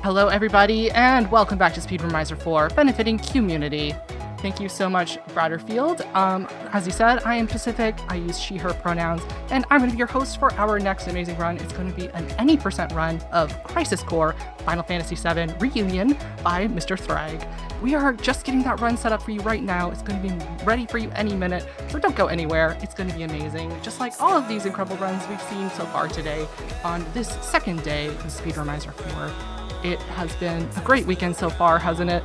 Hello everybody, and welcome back to Speedromizer 4, benefiting QMUNITY. Thank you so much, Bradderfield. As he said, I am Pacific, I use she, her pronouns, and I'm going to be your host for our next amazing run. It's going to be an any % run of Crisis Core Final Fantasy VII Reunion by Mr. Ddraig. We are just getting that run set up for you right now. It's going to be ready for you any minute, so don't go anywhere. It's going to be amazing, just like all of these incredible runs we've seen so far today on this second day of Speedromizer 4. It has been a great weekend so far, hasn't it?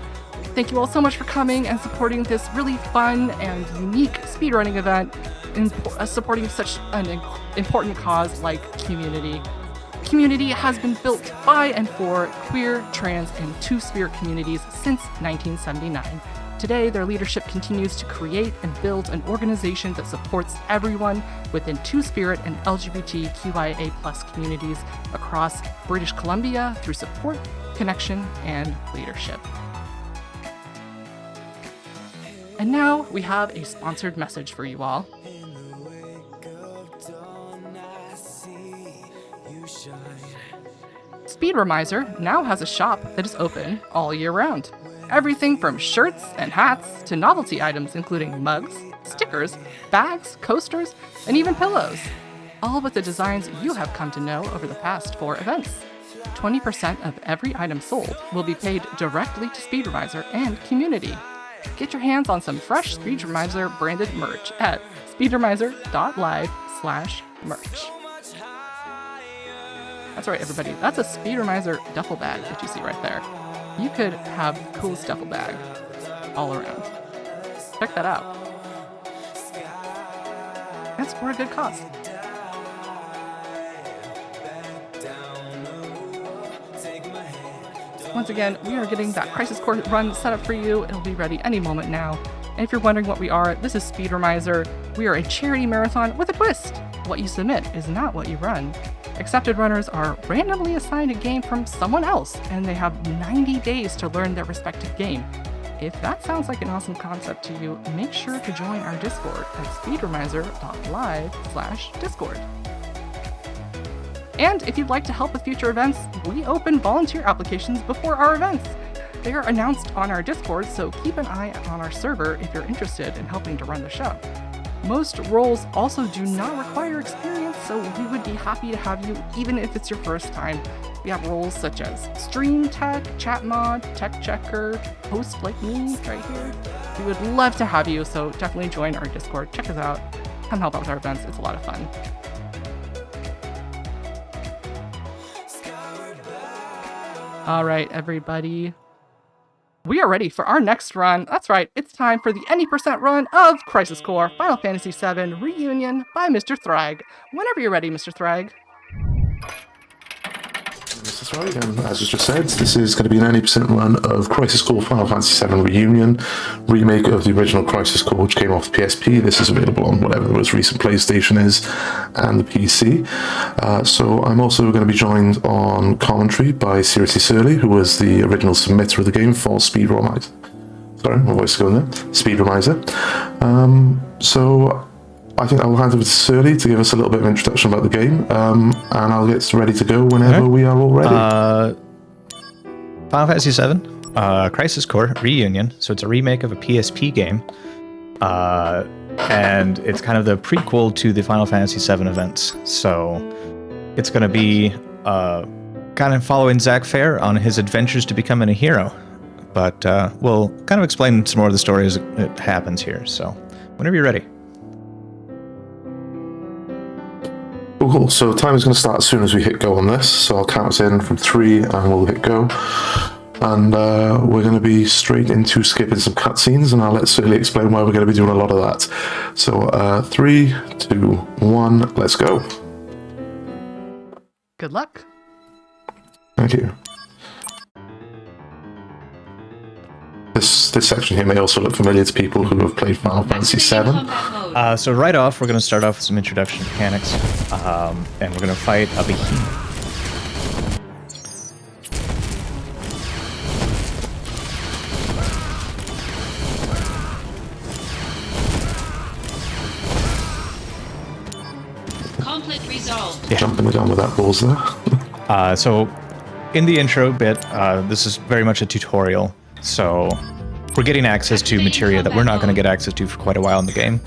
Thank you all so much for coming and supporting this really fun and unique speedrunning event, supporting such an important cause like QMUNITY. QMUNITY has been built by and for queer, trans, and two-spirit communities since 1979. Today, their leadership continues to create and build an organization that supports everyone within two-spirit and LGBTQIA+ communities across British Columbia through support, connection, and leadership. And now we have a sponsored message for you all. Speedromizer now has a shop that is open all year round. Everything from shirts and hats to novelty items including mugs, stickers, bags, coasters, and even pillows. All with the designs you have come to know over the past 4 events. 20% of every item sold will be paid directly to Speedromizer and QMUNITY. Get your hands on some fresh Speedromizer branded merch at speedromizer.live/merch. That's right, everybody. That's a Speedromizer duffel bag that you see right there. You could have the coolest duffel bag all around. Check that out. That's for a good cause. Once again, we are getting that Crisis Core run set up for you. It'll be ready any moment now. And if you're wondering what we are, this is Speedromizer. We are a charity marathon with a twist. What you submit is not what you run. Accepted runners are randomly assigned a game from someone else, and they have 90 days to learn their respective game. If that sounds like an awesome concept to you, make sure to join our Discord at speedromizer.live/Discord. And if you'd like to help with future events, we open volunteer applications before our events. They are announced on our Discord, so keep an eye on our server if you're interested in helping to run the show. Most roles also do not require experience, so we would be happy to have you even if it's your first time. We have roles such as stream tech, chat mod, tech checker, host like me right here. We would love to have you, so definitely join our Discord. Check us out. Come help out with our events. It's a lot of fun. All right, everybody. We are ready for our next run. That's right, it's time for the any % run of Crisis Core Final Fantasy VII Reunion by Mr. Ddraig. Whenever you're ready, Mr. Ddraig. Mr. Ddraig, and as you just said, this is going to be an any % run of Crisis Core Final Fantasy VII Reunion, remake of the original Crisis Core, which came off the PSP. This is available on whatever the most recent PlayStation is, and the PC. So I'm also going to be joined on commentary by VII, who was the original submitter of the game for Speedromizer. Sorry, my voice is going there. Speedromizer. So I think I'll hand over to Surly to give us a little bit of introduction about the game, and I'll get ready to go whenever we are all ready. Final Fantasy VII, Crisis Core Reunion. So it's a remake of a PSP game, and it's kind of the prequel to the Final Fantasy VII events. So it's going to be kind of following Zack Fair on his adventures to becoming a hero. But we'll kind of explain some more of the story as it happens here. So whenever you're ready. Cool. So time is going to start as soon as we hit go on this. So I'll count us in from 3 and we'll hit go. And we're going to be straight into skipping some cutscenes, and I'll let Surly explain why we're going to be doing a lot of that. So 3, 2, 1, let's go. Good luck. Thank you. This section here may also look familiar to people who have played Final Fantasy VII. So right off, we're going to start off with some introduction mechanics, and we're going to fight a behemoth. Conflict resolved. Yeah. Jumping the gun with that balls there. So in the intro bit, this is very much a tutorial, so we're getting access to materia that we're not going to get access to for quite a while in the game.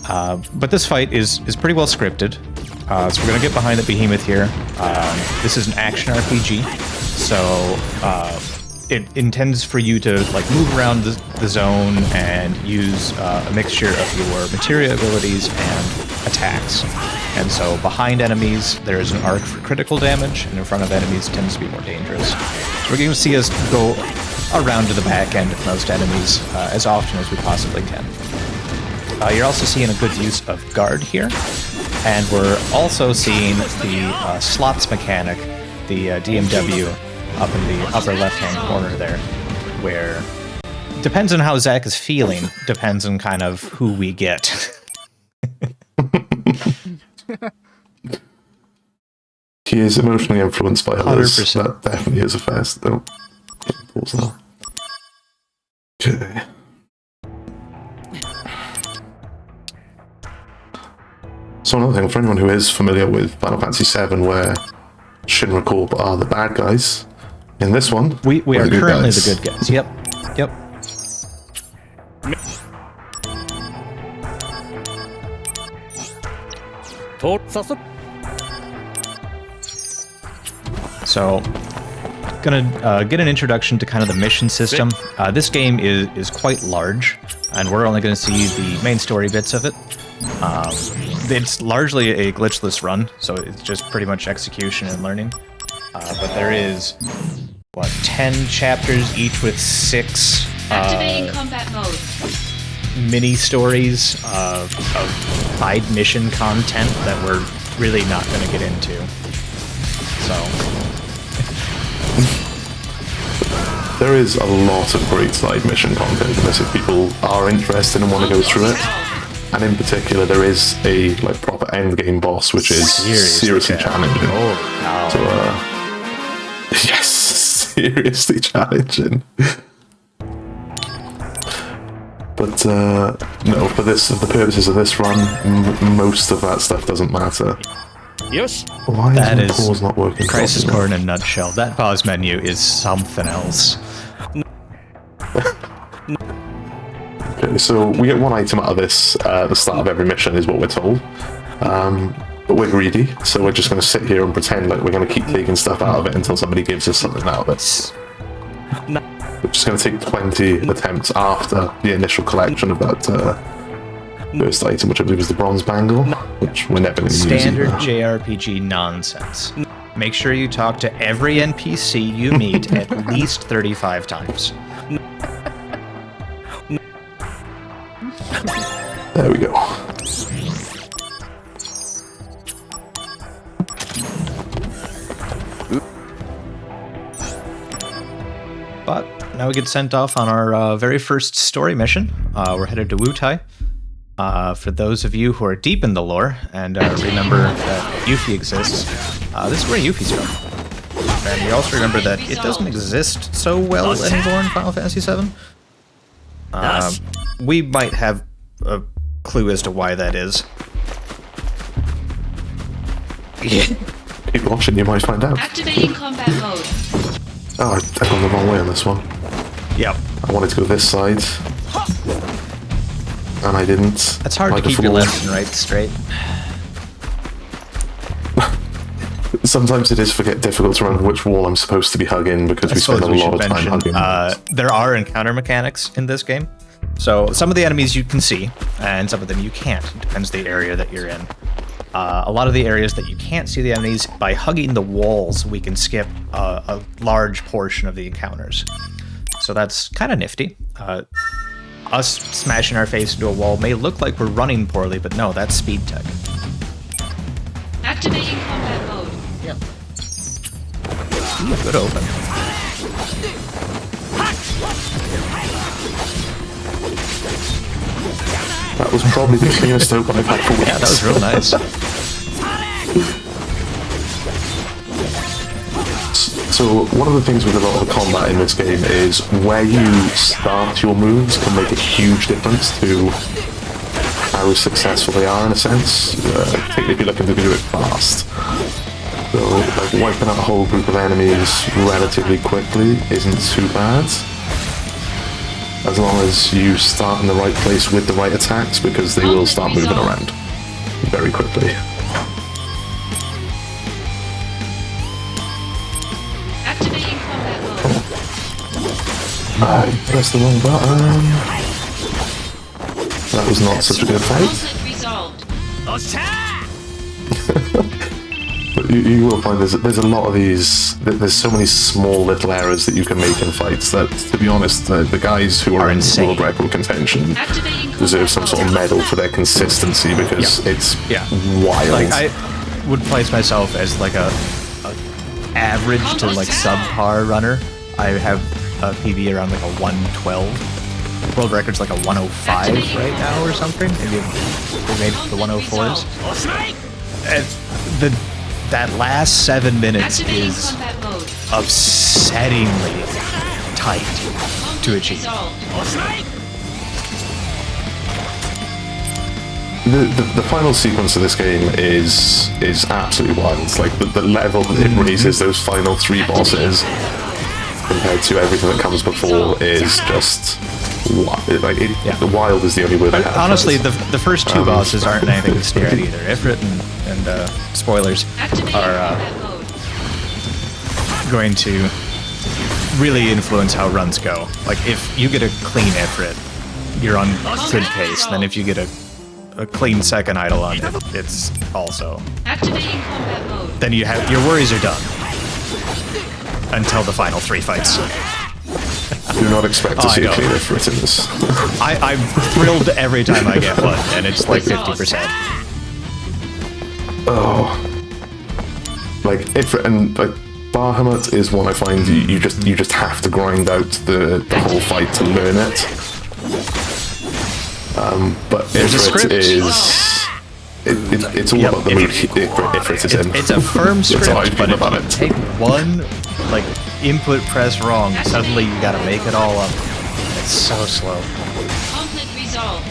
But this fight is pretty well scripted, so we're going to get behind the behemoth here. This is an action RPG, so it intends for you to like move around the zone and use a mixture of your materia abilities and attacks. And so behind enemies, there's an arc for critical damage, and in front of enemies it tends to be more dangerous. So we're going to see us go around to the back end of most enemies as often as we possibly can. You're also seeing a good use of guard here, and we're also seeing the slots mechanic, the DMW, up in the upper left-hand corner there, where depends on how Zach is feeling, depends on kind of who we get. He is emotionally influenced by others. 100%. That definitely is a fast. Oh, pause now. Okay. So another thing, for anyone who is familiar with Final Fantasy VII, where Shinra Corp are the bad guys, in this one, we are currently the the good guys. Yep. Yep. So, gonna get an introduction to kind of the mission system. This game is quite large, and we're only gonna see the main story bits of it. It's largely a glitchless run, so it's just pretty much execution and learning. But there is, what, 10 chapters, each with 6 Activating combat mode. mini stories of side mission content that we're really not going to get into. So there is a lot of great side mission content in this if people are interested and want to go through it. And in particular, there is a like proper end game boss, which is seriously challenging. Oh, So, yes, seriously challenging. But no, for the purposes of this run, most of that stuff doesn't matter. Yes. Why that is is pause not working? Crisis properly? Core in a nutshell. That pause menu is something else. Okay, so we get one item out of this at the start of every mission, is what we're told. But we're greedy, so we're just going to sit here and pretend like we're going to keep taking stuff out of it until somebody gives us something out of it. We're just going to take 20 attempts after the initial collection of that first item, which I believe is the bronze bangle, which we're never going to use. Standard either. JRPG nonsense. Make sure you talk to every NPC you meet at least 35 times. There we go. But now we get sent off on our very first story mission. We're headed to Wutai. For those of you who are deep in the lore and remember that Yuffie exists, this is where Yuffie's from. And you also remember that it doesn't exist so well anymore in Final Fantasy VII. We might have a clue as to why that is. Keep watching, you might find out. Activating combat mode. Oh, I've gone the wrong way on this one. Yep. I wanted to go this side, and I didn't. It's hard to keep your left and right straight. Sometimes it is difficult to remember which wall I'm supposed to be hugging because we spend a lot of time hugging. There are encounter mechanics in this game. So some of the enemies you can see, and some of them you can't. It depends the area that you're in. A lot of the areas that you can't see the enemies, by hugging the walls, we can skip a large portion of the encounters. So that's kind of nifty. Us smashing our face into a wall may look like we're running poorly, but no, that's speed tech. Activating combat mode. Yep. Ooh, good open. That was probably the cleanest open I've had for weeks. Yeah, that was real nice. So one of the things with a lot of the combat in this game is where you start your moves can make a huge difference to how successful they are in a sense, particularly if you're looking to do it fast. So, like, wiping out a whole group of enemies relatively quickly isn't too bad. As long as you start in the right place with the right attacks, because they will start moving around very quickly. Activating combat mode. I pressed the wrong button. That was not such a good fight. Conflict resolved. But you will find there's a lot of these. There's so many small little errors that you can make in fights that, to be honest, the guys who are in world record contention deserve some sort of medal for their consistency, because it's wild. Like, I would place myself as like a average to like subpar runner. I have a PB around like a 112. World record's like a 105 right now or something. Maybe we made the 104s. And that last 7 minutes Activating is combat mode. upsettingly tight to achieve. The final sequence of this game is absolutely wild. It's like the level that it raises those final 3 bosses compared to everything that comes before is just like the wild is the only word. But honestly, the first 2 bosses aren't anything to stare at either. Ifrit and spoilers are going to really influence how runs go. Like, if you get a clean Ifrit, you're on good pace. Then if you get a clean second idol on it, it's also. Activating combat mode. Then you have your worries are done until the final 3 fights. Do not expect to see a clean Ifrit in this. I'm thrilled every time I get one, and it's like 50%. Oh, like Ifrit and like Bahamut is one I find you just have to grind out the whole fight to learn it. But Ifrit is it's all about the mood Ifrit is in. It's a firm script, but if about you it. take one like input press wrong, suddenly you gotta make it all up. It's so slow. Conflict resolved.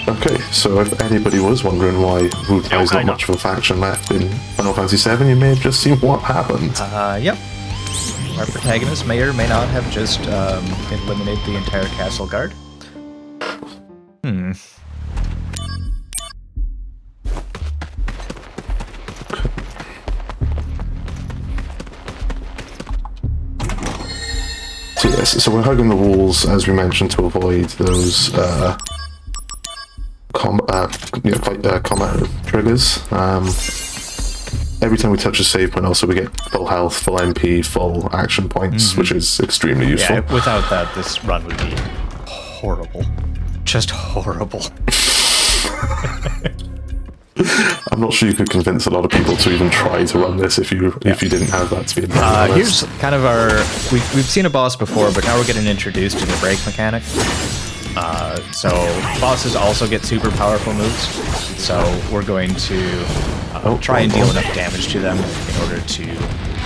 Okay, so if anybody was wondering why Wu-Tai's not much of a faction left in Final Fantasy VII, you may have just seen what happened. Yep. Our protagonist may or may not have just eliminated the entire castle guard. So yes, so we're hugging the walls, as we mentioned, to avoid those combat triggers. Every time we touch a save point, also we get full health, full MP, full action points, which is extremely useful. Yeah, without that, this run would be horrible. Just horrible. I'm not sure you could convince a lot of people to even try to run this if you didn't have that to be honest. Here's kind of our... We've seen a boss before, but now we're getting introduced to the break mechanic. So bosses also get super powerful moves. So we're going to try and deal enough damage to them in order to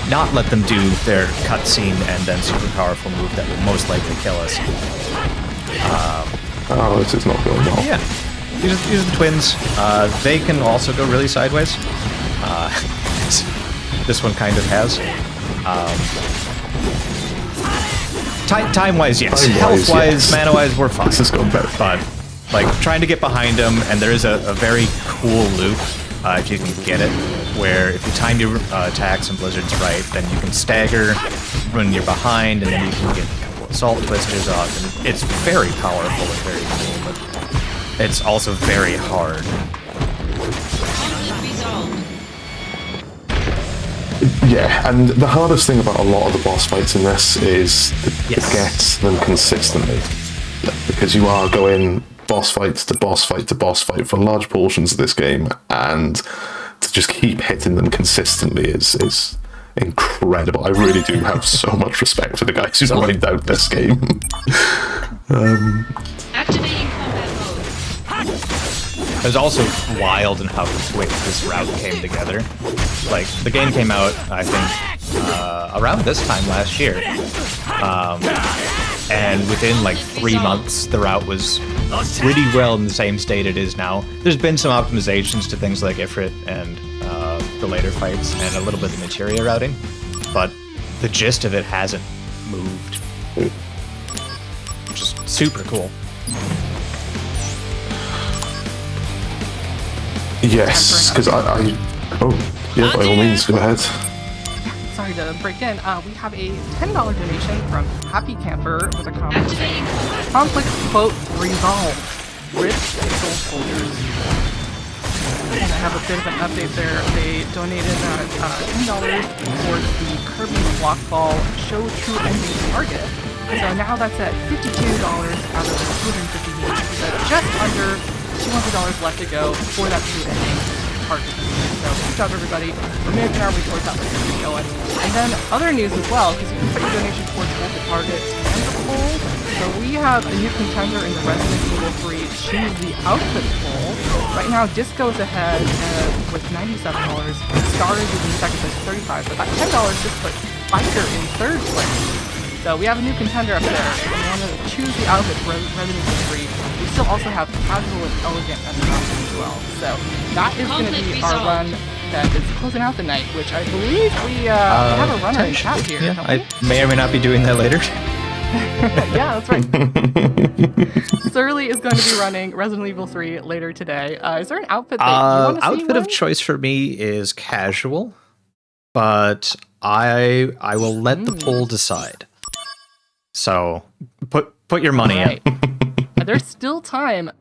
not let them do their cutscene and then super powerful move that would most likely kill us. This is not going well. Yeah. These are the twins. They can also go really sideways. This one kind of has. Time-wise, yes. Health-wise, yes. mana-wise, we're fine. This is going better. But, like, trying to get behind them, and there is a very cool loop, if you can get it, where if you time your attacks and blizzards right, then you can stagger when you're behind, and then you can get a couple of salt twisters off, and it's very powerful and very cool, but it's also very hard. Conflict resolved. Yeah, and the hardest thing about a lot of the boss fights in this is to get them consistently. Because you are going boss fight to boss fight to boss fight for large portions of this game, and to just keep hitting them consistently is incredible. I really do have so much respect for the guys who mined out this game. Activating combat mode. It was also wild in how quick this route came together. Like, the game came out, I think, around this time last year. and within like 3 months, the route was pretty well in the same state it is now. There's been some optimizations to things like Ifrit and the later fights, and a little bit of materia routing, but the gist of it hasn't moved, which is super cool. Yes, because I oh, yeah, by all means, go ahead. Sorry to break in. We have a $10 donation from Happy Camper with a comment saying, conflict, quote, resolved. Rip soul soldiers. And I have a bit of an update there. They donated $10 towards the Kirby Block Ball Show True Ending target. So now that's at $52 out of the $250 needs. So just under $200 left to go for that true ending target. So good job, everybody. We're making our way towards that list to going. And then other news as well, because you can put your donation towards both the target and the poll. So we have a new contender in the Resident Evil 3 Choose the Outfit poll. Right now, Disco's ahead with $97. Star is in second place with $35, but that $10 just put Biker in third place. So we have a new contender up there. If you want to choose the outfit for Resident Evil 3, we still also have casual and elegant as an option as well. So that is going to be our run that is closing out the night, which I believe we have a runner in chat here. Yeah, I may or may not be doing that later. Yeah, that's right. Surly is going to be running Resident Evil 3 later today. Is there an outfit that you want to see? Outfit of choice for me is casual, but I will let the poll decide. So put your money in. There's still time.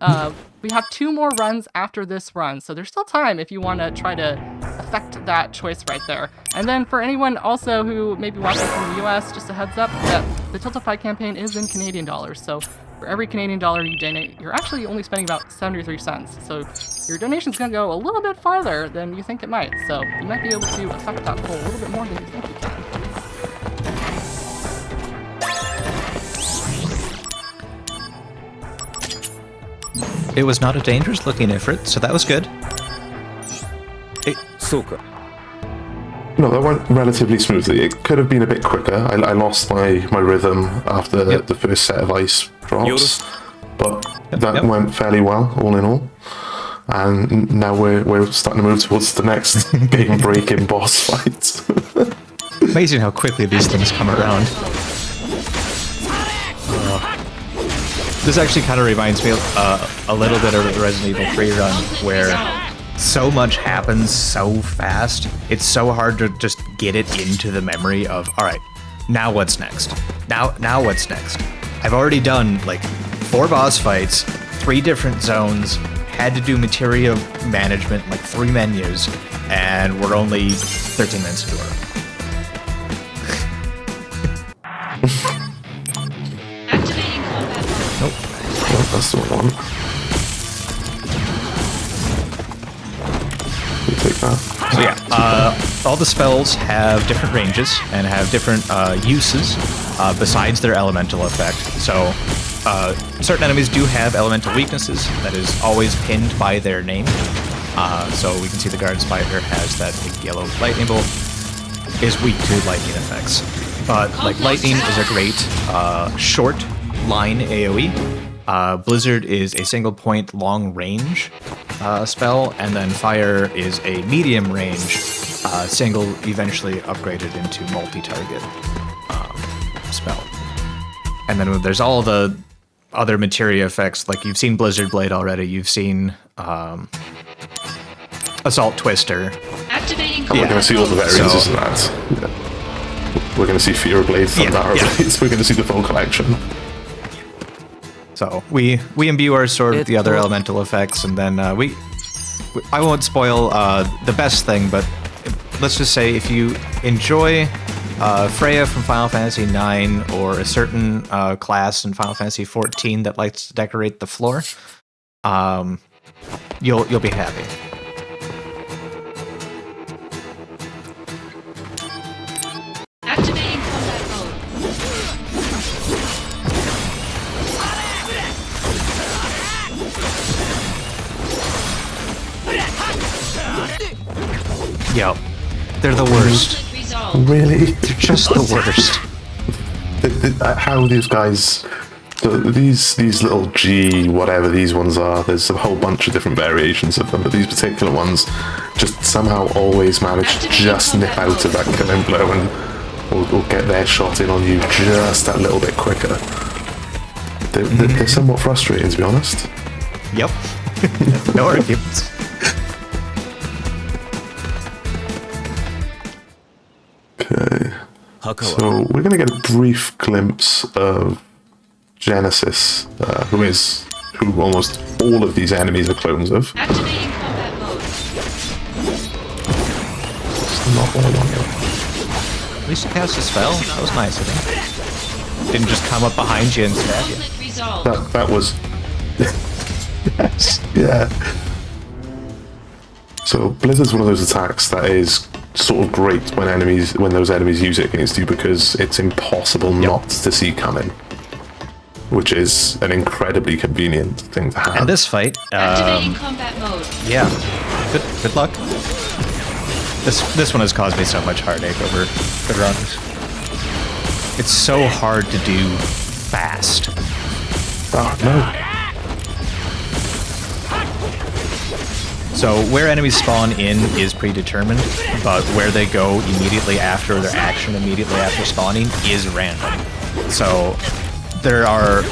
We have 2 more runs after this run, so there's still time if you want to try to affect that choice right there. And then for anyone also who may be watching from the US, just a heads up that the Tiltify campaign is in Canadian dollars. So for every Canadian dollar you donate, you're actually only spending about 73 cents. So your donation's going to go a little bit farther than you think it might. So you might be able to affect that poll a little bit more than you think you can. It was not a dangerous looking Ifrit, so that was good. No, that went relatively smoothly. It could have been a bit quicker. I lost my rhythm after the first set of ice drops, but that went fairly well, all in all. And now we're starting to move towards the next game-breaking boss fight. Amazing how quickly these things come around. This actually kind of reminds me a little bit of the Resident Evil 3 run, where so much happens so fast, it's so hard to just get it into the memory of, all right, now what's next? Now what's next? I've already done like 4 boss fights, 3 different zones, had to do materia management, like 3 menus, and we're only 13 minutes into it. Activating combat mode. Nope. Oh, that's the one. We'll take that. So yeah, all the spells have different ranges and have different uses besides their elemental effect. So certain enemies do have elemental weaknesses that is always pinned by their name. So we can see the guard spider has that big yellow lightning bolt, is weak to lightning effects. But like lightning is a great short line AoE. Blizzard is a single point long range spell, and then fire is a medium range single, eventually upgraded into multi-target spell. And then there's all the other materia effects, like you've seen Blizzard Blade already, you've seen Assault Twister. Activating We're going to see all the variants So- of that. Yeah. We're going to see Fear Blade, Thundara Blades. We're going to see the full collection. So we imbue our sword with the other elemental effects, and then I won't spoil the best thing, but let's just say if you enjoy Freya from Final Fantasy IX or a certain class in Final Fantasy XIV that likes to decorate the floor, you'll be happy. Activating combat mode. Yo, they're the worst. Conflict resolved. Really? They're just the worst. how these guys, so these little G whatever these ones are, there's a whole bunch of different variations of them, but these particular ones just somehow always manage to just nip out of that killing blow and or get their shot in on you just that little bit quicker. They're somewhat frustrating, to be honest. Yep. No arguments. Okay. So we're going to get a brief glimpse of Genesis, who almost all of these enemies are clones of. Activating combat mode. It's not what I wanted. At least you cast a spell. That was nice of him. Didn't just come up behind you and stab you. Conflict resolved. That was... yes, yeah. So Blizzard's one of those attacks that is sort of great when those enemies use it against you, because it's impossible not to see coming, which is an incredibly convenient thing to have. And this fight, Activating combat mode. yeah, good luck. This one has caused me so much heartache over the runs. It's so hard to do fast. Oh no. So where enemies spawn in is predetermined, but where they go immediately after their action, immediately after spawning, is random. So there are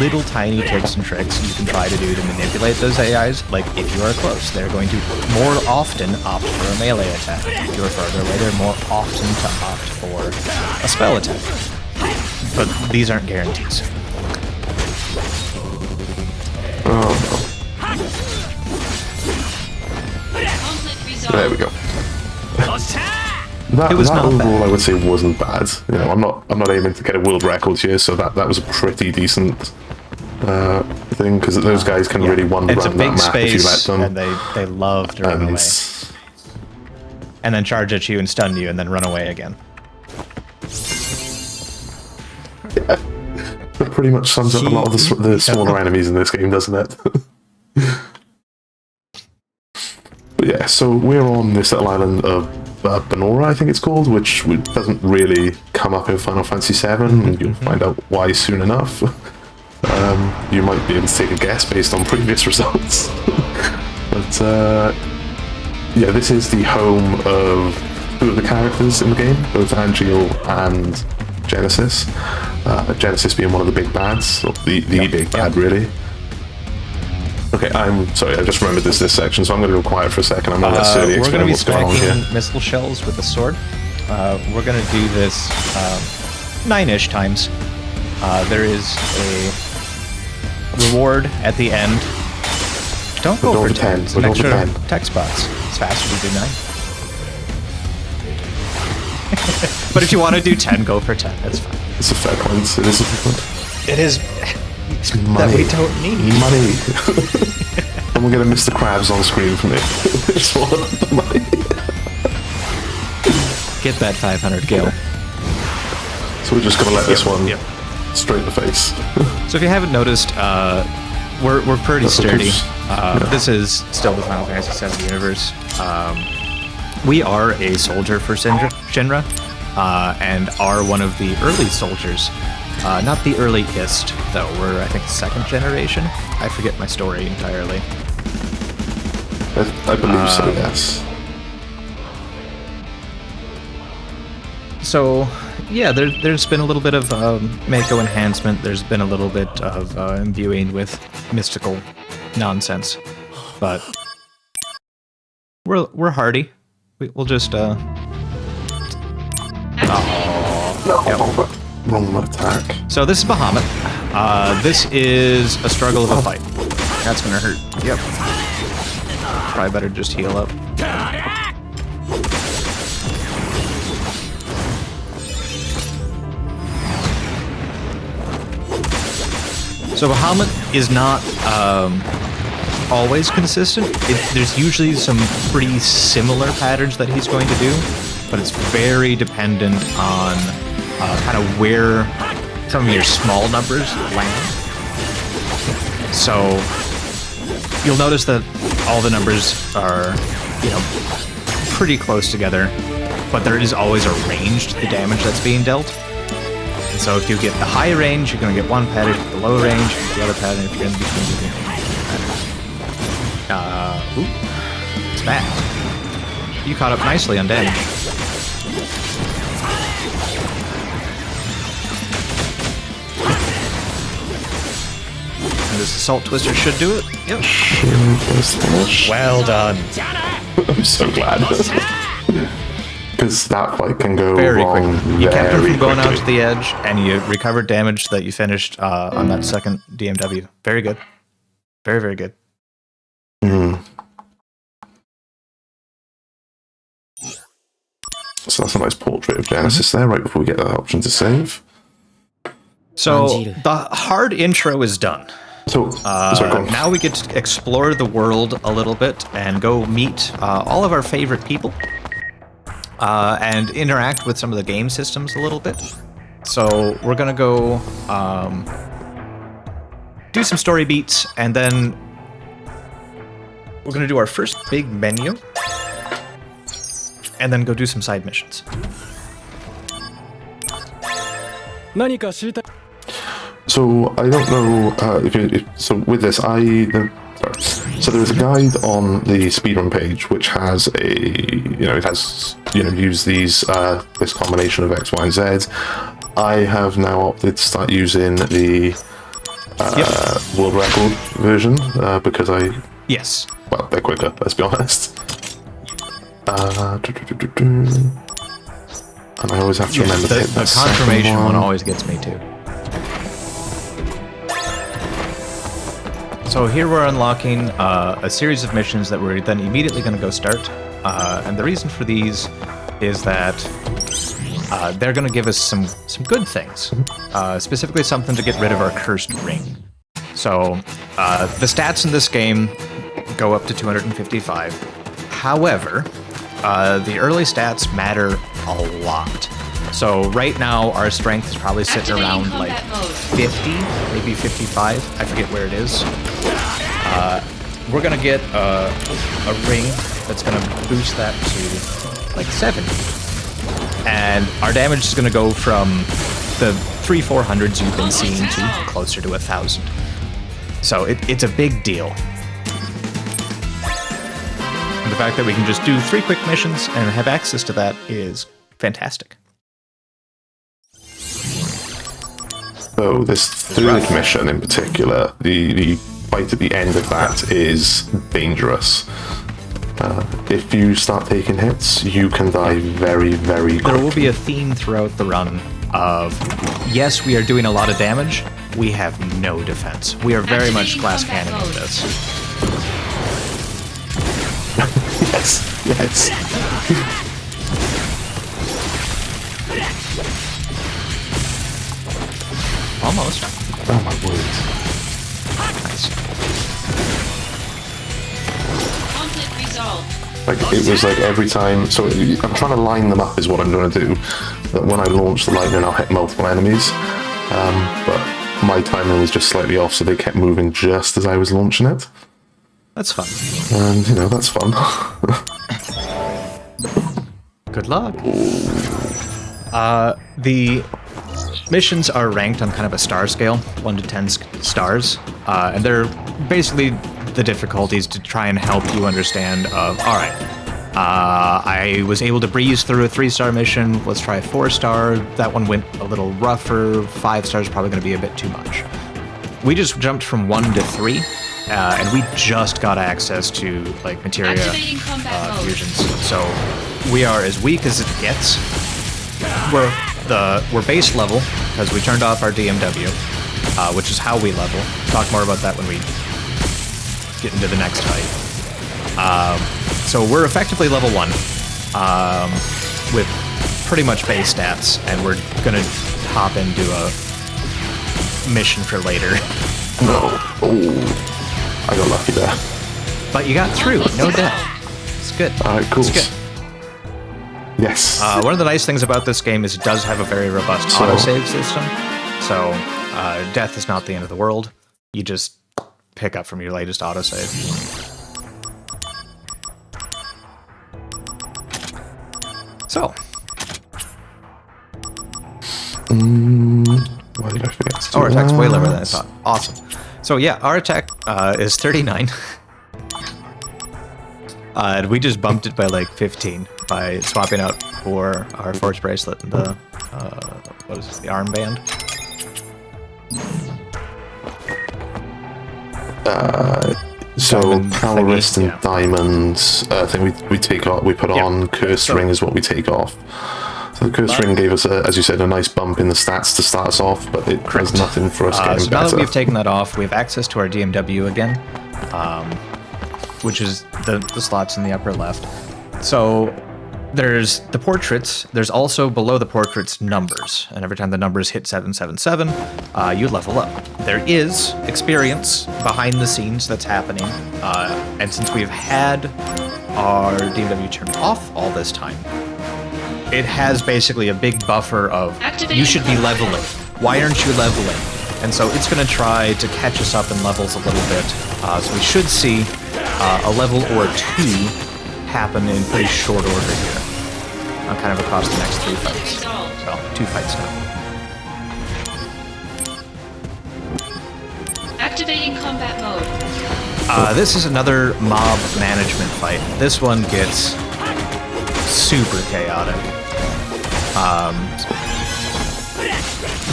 little tiny tips and tricks you can try to do to manipulate those AIs. Like if you are close, they're going to more often opt for a melee attack. If you are further away, they're more often to opt for a spell attack. But these aren't guarantees. Oh Conflict no. resolved. There we go. It was that not overall, bad. I would say, wasn't bad. You know, I'm not aiming to get a world record here, so that was a pretty decent thing, because those guys can really wander It's a around that big map if you let space, them. and they love to run away. And then charge at you and stun you, and then run away again. That pretty much sums up a lot of the smaller enemies in this game, doesn't it? But yeah, so we're on this little island of Benora, I think it's called, which doesn't really come up in Final Fantasy VII, and you'll find out why soon enough. You might be able to take a guess based on previous results. But yeah, this is the home of two of the characters in the game, both Angeal and Genesis. Genesis being one of the big bads, or the big bad, really. Okay, I'm sorry, I just remembered this section, so I'm going to go quiet for a second. I'm going to let Surly We're explain going to be what's going on here. smacking missile shells with a sword. We're going to do this 9-ish times. There is a reward at the end. Don't go for 10. It's an We're going for extra 10. tech spots. It's faster to do 9. But if you want to do 10, go for 10. That's fine. It's a fair point. It is a fair point. It is Money. that we don't need. Money. And we're going to Mr. Krabs on screen for me. It's all about the money. Get that 500 gil. So we're just going to let this one Yep. straight in the face. So if you haven't noticed, we're pretty That's sturdy. because- This is still the Final Fantasy VII universe. We are a soldier for Shinra, and are one of the early soldiers. Not the earliest, though. We're, I think, second generation. I forget my story entirely. I believe so, yes. So, yeah, there's been a little bit of Mako enhancement. There's been a little bit of imbuing with mystical nonsense, but we're hardy. We'll just No, wrong attack. So this is Bahamut. This is a struggle of a fight. That's gonna hurt. Yep. Probably better just heal up. So Bahamut is not always consistent. There's usually some pretty similar patterns that he's going to do, but it's very dependent on kind of where some of your small numbers land. So you'll notice that all the numbers are, pretty close together, but there is always a range to the damage that's being dealt. And so if you get the high range, you're going to get one pet. If you get the low range, you get the other pet. And if you're in between, you get the other pet. Ooh. It's bad. You caught up nicely on damage. And this Assault Twister should do it. Yep. Well done. I'm so glad. Because that fight can go Very wrong quick. You kept him from going out quickly. to the edge, and you recovered damage that you finished on that second DMW. Very good. Very, very good. Mm. So that's a nice portrait of Genesis there, right before we get that option to save. So the hard intro is done. So, sorry, go on. Now we get to explore the world a little bit and go meet all of our favorite people and interact with some of the game systems a little bit. So we're going to go do some story beats, and then we're going to do our first big menu, and then go do some side missions. So I don't know so with this so there's a guide on the speedrun page which has use these this combination of X, Y, and Z. I have now opted to start using the world record version because they're quicker. Let's be honest. And I always have to remember to hit the the confirmation second one always gets me too. So here we're unlocking a series of missions that we're then immediately going to go start. And the reason for these is that they're going to give us some good things. Specifically something to get rid of our cursed ring. So the stats in this game go up to 255. However, the early stats matter a lot. So right now our strength is probably sitting around like 50, maybe 55. I forget where it is. We're gonna get a ring that's gonna boost that to like 70. And our damage is gonna go from the 300-400s you've been seeing to closer to 1,000. So it's a big deal. And the fact that we can just do 3 quick missions and have access to that is fantastic. So this third mission in particular, the fight at the end of that is dangerous. If you start taking hits, you can die very, very quickly. There will be a theme throughout the run of, yes, we are doing a lot of damage, we have no defense. We are very much glass cannon with this. Yes. Almost. Oh my word. Nice. Conflict resolved. Like, it was like every time, so I'm trying to line them up is what I'm going to do. But when I launch the lightning, I'll hit multiple enemies. But my timing was just slightly off, so they kept moving just as I was launching it. That's fun. And, that's fun. Good luck. The missions are ranked on kind of a star scale, 1 to 10 stars, and they're basically the difficulties to try and help you understand of, all right, I was able to breeze through a 3-star mission, let's try a 4-star, that one went a little rougher, 5 stars probably going to be a bit too much. We just jumped from 1 to 3, and we just got access to like materia Activating combat mode. fusions, so we are as weak as it gets. We're base level because we turned off our DMW, which is how we level. Talk more about that when we get into the next fight. So we're effectively level 1 with pretty much base stats, and we're gonna hop into a mission for later. No. Oh, I got lucky there. But you got through, no death. It's good. Alright, cool. It's good. Yes. One of the nice things about this game is it does have a very robust autosave system. So death is not the end of the world. You just pick up from your latest autosave. So. Why did I forget to do Our attack's way lower than I that? thought. Awesome. So yeah, our attack is 39. And we just bumped it by like 15 by swapping out for our force bracelet and the what is it, the armband. So Diamond power thingy, wrist and yeah. diamonds thing we take off. We put Yeah. on cursed So- ring is what we take off. So the cursed ring gave us, as you said, a nice bump in the stats to start us off, but it does nothing for us getting So now better. that we've taken that off, we have access to our DMW again, which is the slots in the upper left. So there's the portraits. There's also below the portraits numbers, and every time the numbers hit 777, you level up. There is experience behind the scenes that's happening, and since we've had our DMW turned off all this time, it has basically a big buffer of you should be leveling. Why aren't you leveling? And so it's going to try to catch us up in levels a little bit. So we should see a level or two happen in pretty short order here. Kind of across the next 3 fights. Well, 2 fights now. Activating combat mode. This is another mob management fight. This one gets super chaotic.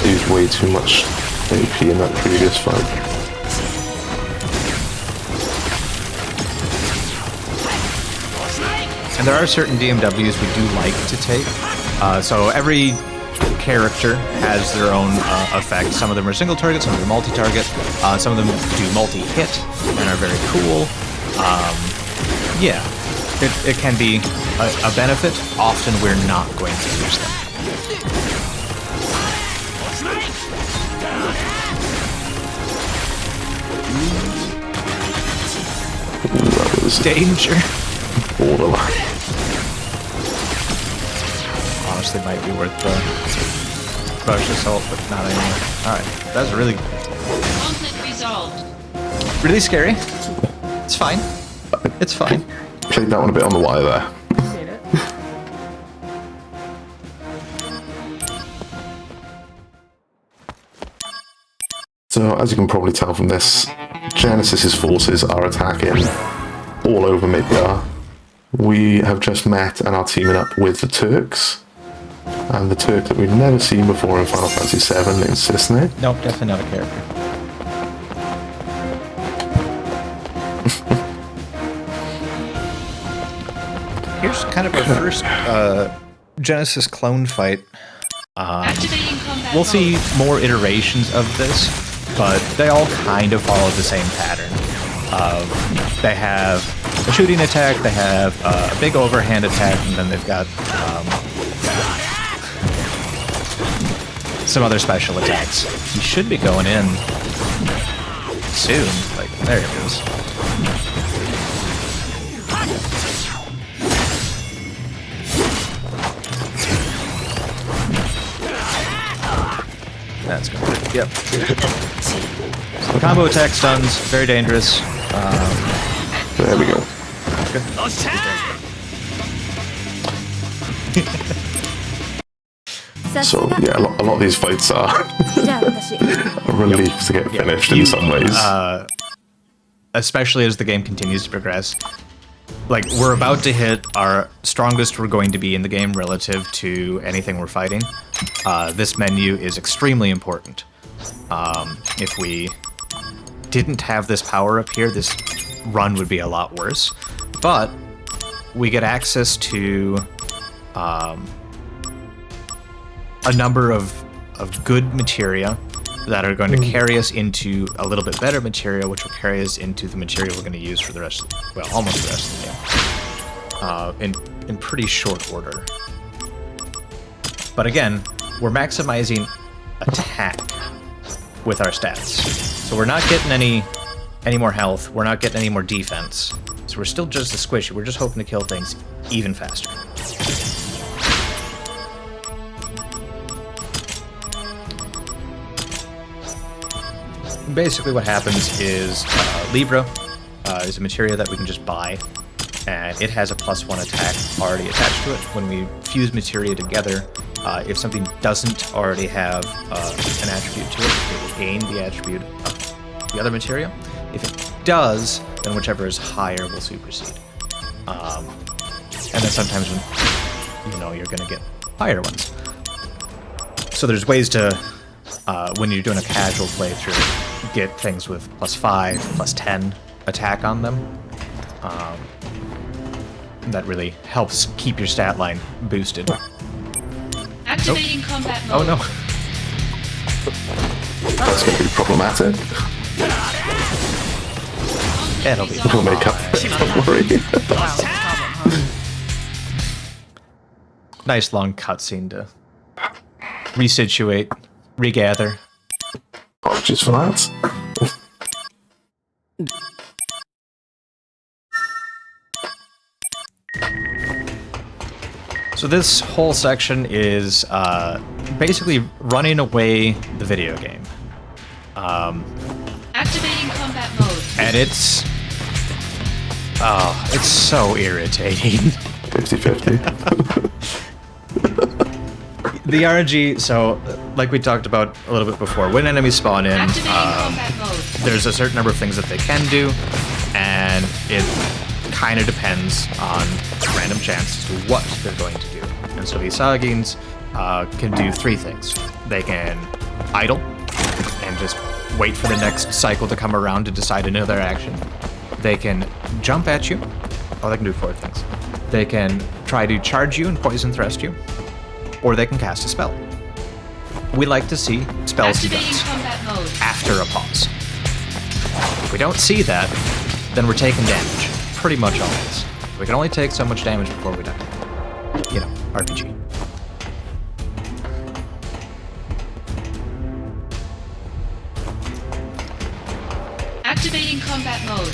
He used way too much AP in that previous fight. And there are certain DMWs we do like to take. So every character has their own effect. Some of them are single target, some of them are multi-target. Some of them do multi-hit and are very cool. Yeah, it can be a benefit. Often we're not going to use them. That was Danger. borderline. Honestly, might be worth the push assault, but not anymore. Alright, that's Conflict resolved. really scary. It's fine. It's fine. Played that one a bit on the wire there. Made it. So, as you can probably tell from this, Genesis's forces are attacking all over Midgar. We have just met and are teaming up with the Turks. And the Turk that we've never seen before in Final Fantasy VII is Cisne. Nope, definitely not a character. Here's kind of our first Genesis clone fight. Activating combat We'll mode. see more iterations of this, but they all kind of follow the same pattern. They have a shooting attack, they have a big overhand attack, and then they've got some other special attacks. He should be going in soon. Like, there it goes. That's good. Yep. So combo attack stuns, very dangerous. There we go. So, yeah, a lot of these fights are a relief to get finished in some ways. Especially as the game continues to progress. Like, we're about to hit our strongest we're going to be in the game relative to anything we're fighting. This menu is extremely important. If we didn't have this power up here, this run would be a lot worse. But we get access to a number of good materia that are going to carry us into a little bit better materia, which will carry us into the material we're going to use for the rest of, well, almost the rest of the game, in pretty short order. But again, we're maximizing attack with our stats. So we're not getting any more health, we're not getting any more defense. So we're still just as squishy, we're just hoping to kill things even faster. Basically what happens is Libra is a materia that we can just buy, and it has a +1 attack already attached to it. When we fuse materia together, If something doesn't already have an attribute to it, it will gain the attribute of the other material. If it does, then whichever is higher will supersede. And then sometimes when you're going to get higher ones. So there's ways to, when you're doing a casual playthrough, get things with +5, +10 attack on them. That really helps keep your stat line boosted. Activating combat mode. Oh no. That's going to be problematic. It'll be We'll make up. Don't worry. Wow, problem, huh? nice long cutscene to resituate, regather. Apologies for that. So this whole section is basically running away the video game. Activating combat mode. And it's so irritating. 50-50. The RNG, so like we talked about a little bit before, when enemies spawn in, Activating combat mode. there's a certain number of things that they can do, and it kind of depends on random chance as to what they're going to do. And so these Saiyajins can do 3 things. They can idle and just wait for the next cycle to come around to decide another action. They can jump at you. Oh, they can do 4 things. They can try to charge you and poison thrust you, or they can cast a spell. We like to see spells and Activating guns combat mode. after a pause. If we don't see that, then we're taking damage. Pretty much always. We can only take so much damage before we die. RPG. Activating combat mode.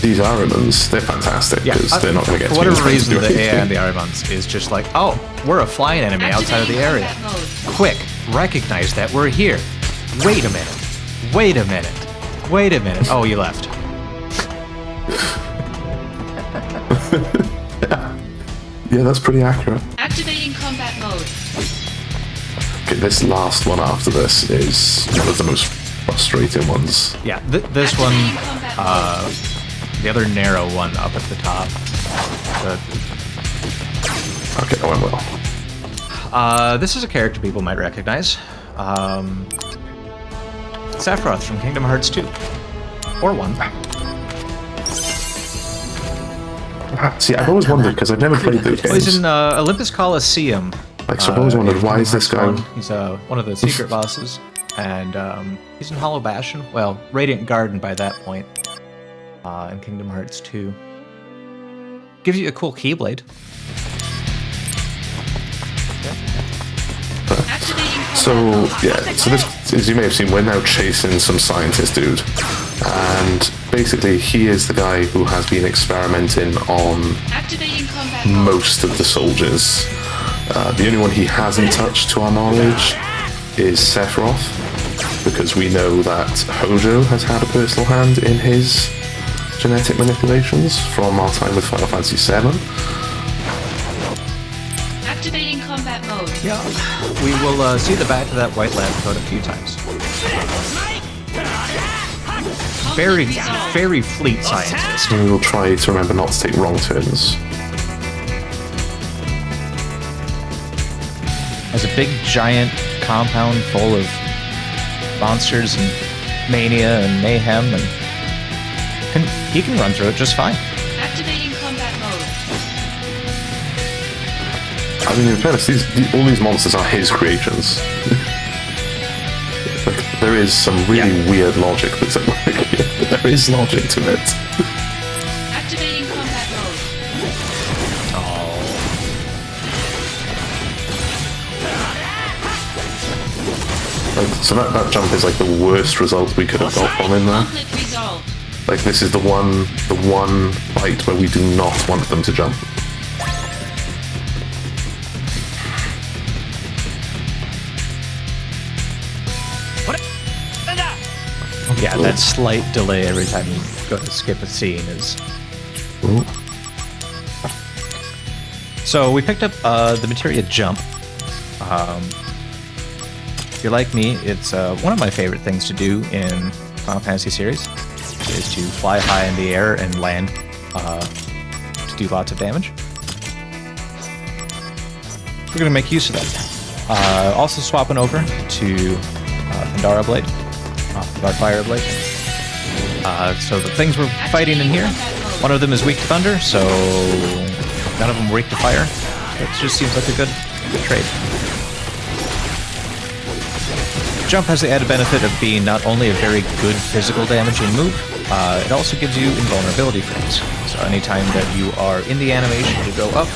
These Arimans, they're fantastic because they're not going to get for too whatever expensive reason, to do the AI anything. and the Arimans is just like, oh, we're a flying enemy outside of the area. Activating combat mode. Quick, recognize that we're here. Wait a minute. Wait a minute. Wait a minute. Oh, you left. Yeah, that's pretty accurate. Activating combat mode. Okay, this last one after this is one of the most frustrating ones. Yeah, this one, the other narrow one up at the top. Okay, that went well. This is a character people might recognize. Sephiroth from Kingdom Hearts 2. Or 1. See, I've always wondered, because I've never played those Well, he's games. in Olympus Coliseum. Like, so I've always wondered, why is this guy... He's one of the secret bosses. And he's in Hollow Bastion. Well, Radiant Garden by that point. In Kingdom Hearts 2. Gives you a cool Keyblade. Activating combat So, mode. yeah, so this, as you may have seen, we're now chasing some scientist dude. And basically, he is the guy who has been experimenting on Activating combat mode. most of the soldiers. The only one he hasn't touched, to our knowledge, is Sephiroth, because we know that Hojo has had a personal hand in his genetic manipulations from our time with Final Fantasy VII. Activating combat mode. Yeah. We will see the back of that white lab coat a few times. Very, very fleet scientist. And we will try to remember not to take wrong turns. Has a big, giant compound full of monsters and mania and mayhem, and he can run through it just fine. Activating combat mode. I mean, in fairness, all these monsters are his creations. Like, there is some really weird logic that's at work here. There is logic to it. Activating combat mode. Like, so that jump is like the worst result we could have got from in there. Conflict resolved. Like, this is the one fight where we do not want them to jump. Yeah, that slight delay every time you go to skip a scene is... Ooh. So we picked up the materia jump, If you're like me, it's one of my favorite things to do in Final Fantasy series is to fly high in the air and land to do lots of damage. We're going to make use of that. Also swapping over to Thundara Blade, Darkfire Blade. So the things we're fighting in here, one of them is weak to thunder, so none of them are weak to fire. It just seems like a good trade. Jump has the added benefit of being not only a very good physical damaging move, it also gives you invulnerability frames. So anytime that you are in the animation to go up,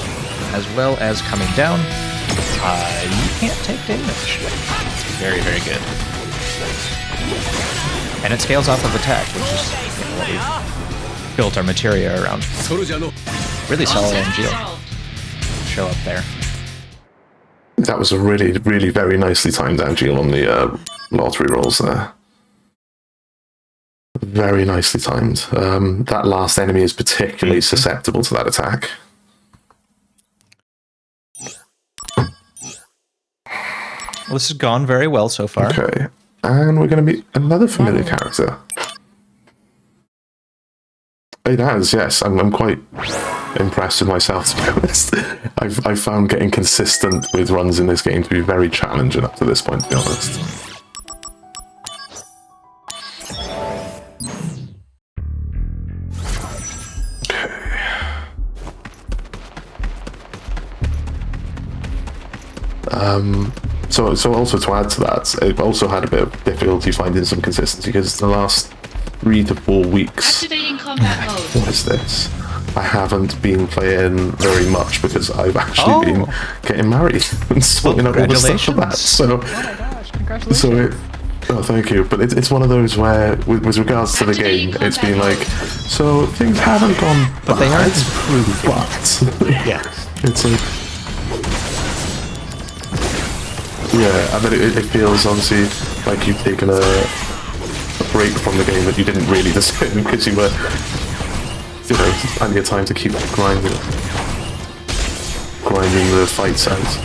as well as coming down, you can't take damage. It's very, very good. And it scales off of attack, which is what we've built our materia around. Really solid MGL. Show up there. That was a really, really very nicely timed MGL on the lottery rolls there. Very nicely timed. That last enemy is particularly susceptible to that attack. Well, this has gone very well so far. Okay, and we're going to meet another familiar character. It has, yes. I'm quite impressed with myself, to be honest. I've found getting consistent with runs in this game to be very challenging up to this point, to be honest. So also to add to that, I've also had a bit of difficulty finding some consistency because the last 3 to 4 weeks. Activating combat mode. What is this? I haven't been playing very much because I've actually been getting married and sorting out all the stuff for that. So, Oh my gosh, congratulations. oh, thank you. But it's one of those where, with regards to the game, it's been like, so things haven't gone But they are improved, but Yeah. it's like, yeah, and then it feels obviously like you've taken a break from the game that you didn't really deserve because you were, you know, plenty of time to keep grinding the fights out.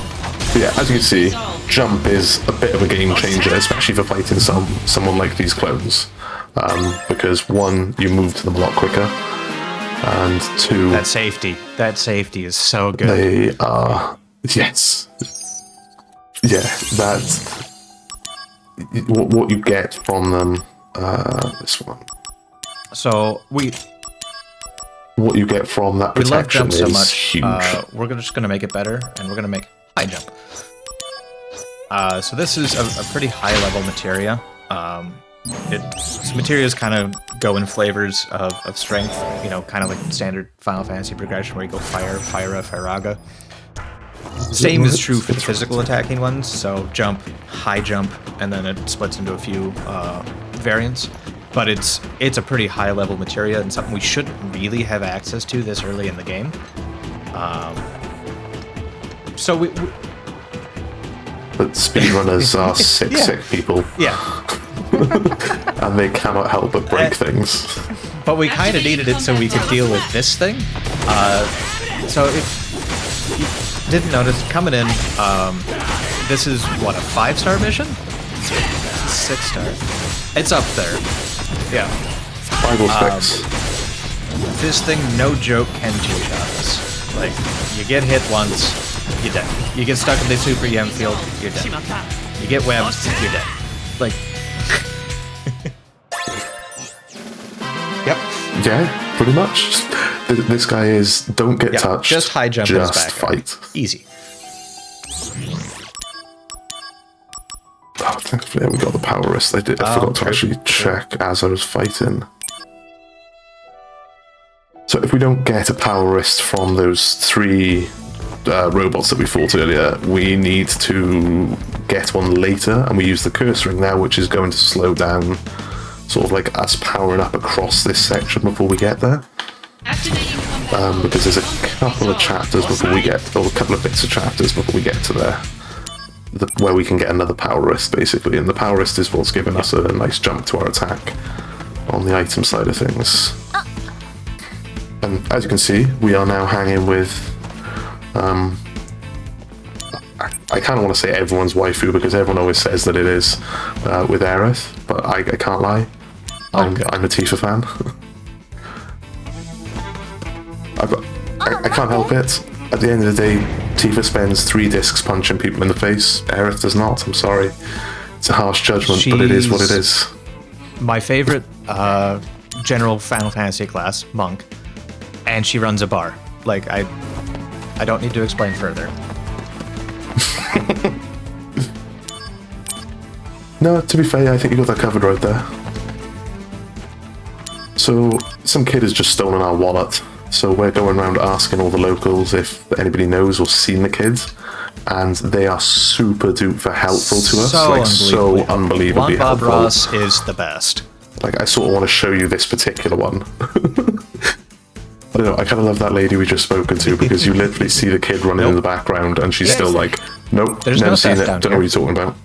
But yeah, as you can see, jump is a bit of a game changer, especially for fighting someone like these clones, because one, you move to them a lot quicker, and two, That safety is so good. they are, yes, yeah, that's what you get from them. This one. So What you get from that we love protection jump so is much. huge. We're just going to make it better, and we're going to make high jump. So this is a pretty high level materia. Materias kind of go in flavors of strength, you know, kind of like standard Final Fantasy progression where you go fire, Fyra, Fyraga. Same is true for the physical attacking ones, so jump, high jump, and then it splits into a few variants. But it's a pretty high level materia and something we shouldn't really have access to this early in the game. So we But speedrunners are sick people, yeah. and they cannot help but break things. But we kind of needed it so we could deal with this thing. So if you didn't notice, coming in, this is, what, a 5-star mission? 6-star. It's up there. Yeah. 5 or 6. This thing, no joke, can two-shot us. Like, you get hit once, you're dead. You get stuck in the super EM field, you're dead. You get webbed, you're dead. Like... Yep. Yeah, pretty much. This guy is, don't get touched, just high jump in his just back. fight. Easy. Oh, thankfully we got the power wrist. I forgot to actually check as I was fighting. So if we don't get a power wrist from those 3 robots that we fought earlier, we need to get one later, and we use the cursor now, which is going to slow down sort of like us powering up across this section before we get there. Activating combat mode. Because there's a couple of chapters before we get, or a couple of bits of chapters before we get to there, where we can get another power wrist, basically, and the power wrist is what's giving us a nice jump to our attack on the item side of things. And as you can see, we are now hanging with I kind of want to say everyone's waifu because everyone always says that it is with Aerith, but I can't lie. I'm a Tifa fan. I can't help it. At the end of the day, Tifa spends 3 discs punching people in the face. Aerith does not. I'm sorry. It's a harsh judgment, but it is what it is. My favorite general Final Fantasy class, Monk, and she runs a bar. Like, I don't need to explain further. No, to be fair, I think you got that covered right there. So, some kid has just stolen our wallet. So we're going around asking all the locals if anybody knows or seen the kids. And they are super duper helpful to us. So unbelievably Bob helpful. Ross is the best. Like, I sort of want to show you this particular one. I don't know, I kind of love that lady we just spoken to because you literally see the kid running in the background and she's still like, nope, There's never no seen it, theft don't know what you're talking about.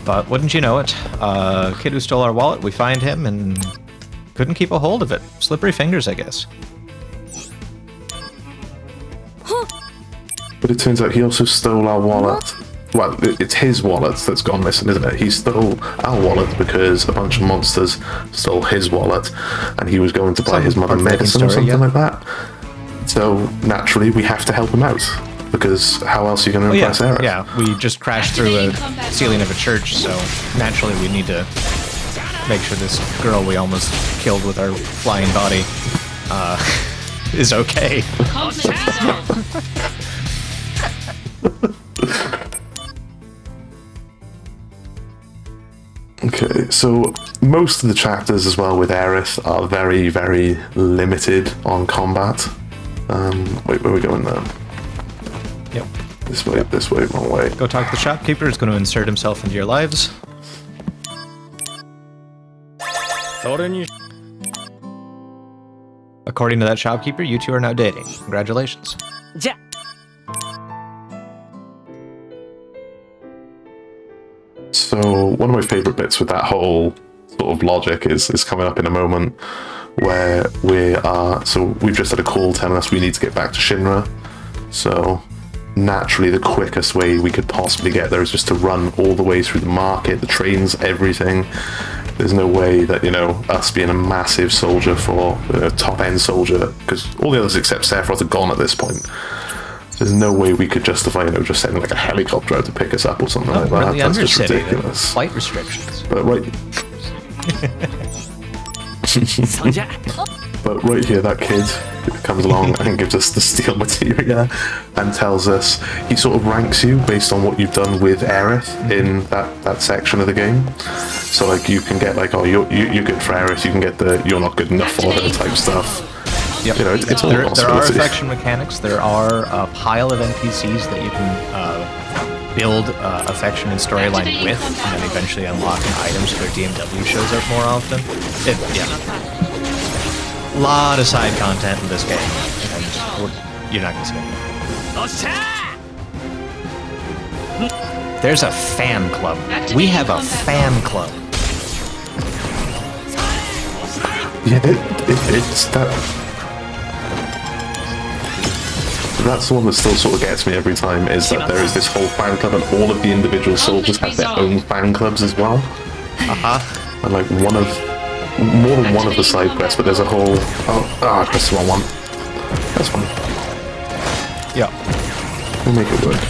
But wouldn't you know it, kid who stole our wallet, we find him and couldn't keep a hold of it. Slippery fingers, I guess. But it turns out he also stole our wallet. Well, it's his wallet that's gone missing, isn't it? He stole our wallet because a bunch of monsters stole his wallet and he was going to buy his mother medicine or something like that. So, naturally, we have to help him out. Because how else are you going to impress Aerith? Yeah, we just crashed through a ceiling of a church, so naturally we need to make sure this girl we almost killed with our flying body is okay. Okay, so most of the chapters as well with Aerith are very, very limited on combat. Wait, where are we going now? Yep. This way, wrong way. Go talk to the shopkeeper. He's going to insert himself into your lives. According to that shopkeeper, you two are now dating. Congratulations. So one of my favorite bits with that whole sort of logic is coming up in a moment where we've just had a call telling us we need to get back to Shinra. So naturally the quickest way we could possibly get there is just to run all the way through the market, the trains, everything. There's no way that, us being a massive soldier for a top-end soldier, because all the others except Sephiroth are gone at this point. There's no way we could justify, just sending like a helicopter out to pick us up or something like that. The That's just Undercity, ridiculous. Flight restrictions. But right here, that kid comes along and gives us the steel materia and tells us he sort of ranks you based on what you've done with Aerith in that section of the game. So like you can get like, oh, you're good for Aerith, you can get the you're not good enough for her type stuff. Yep. It's all there are possibility. affection mechanics. There are a pile of NPCs that you can build affection and storyline with, and then eventually unlocking items where DMW shows up more often. A lot of side content in this game, and you're not gonna see it. There's a fan club. We have a fan club. Yeah, it's that. That's the one that still sort of gets me every time, is that there is this whole fan club and all of the individual soldiers have their own fan clubs as well. And like more than one of the side quests, but there's a whole... I pressed the wrong one. That's fine. Yeah. We'll make it work.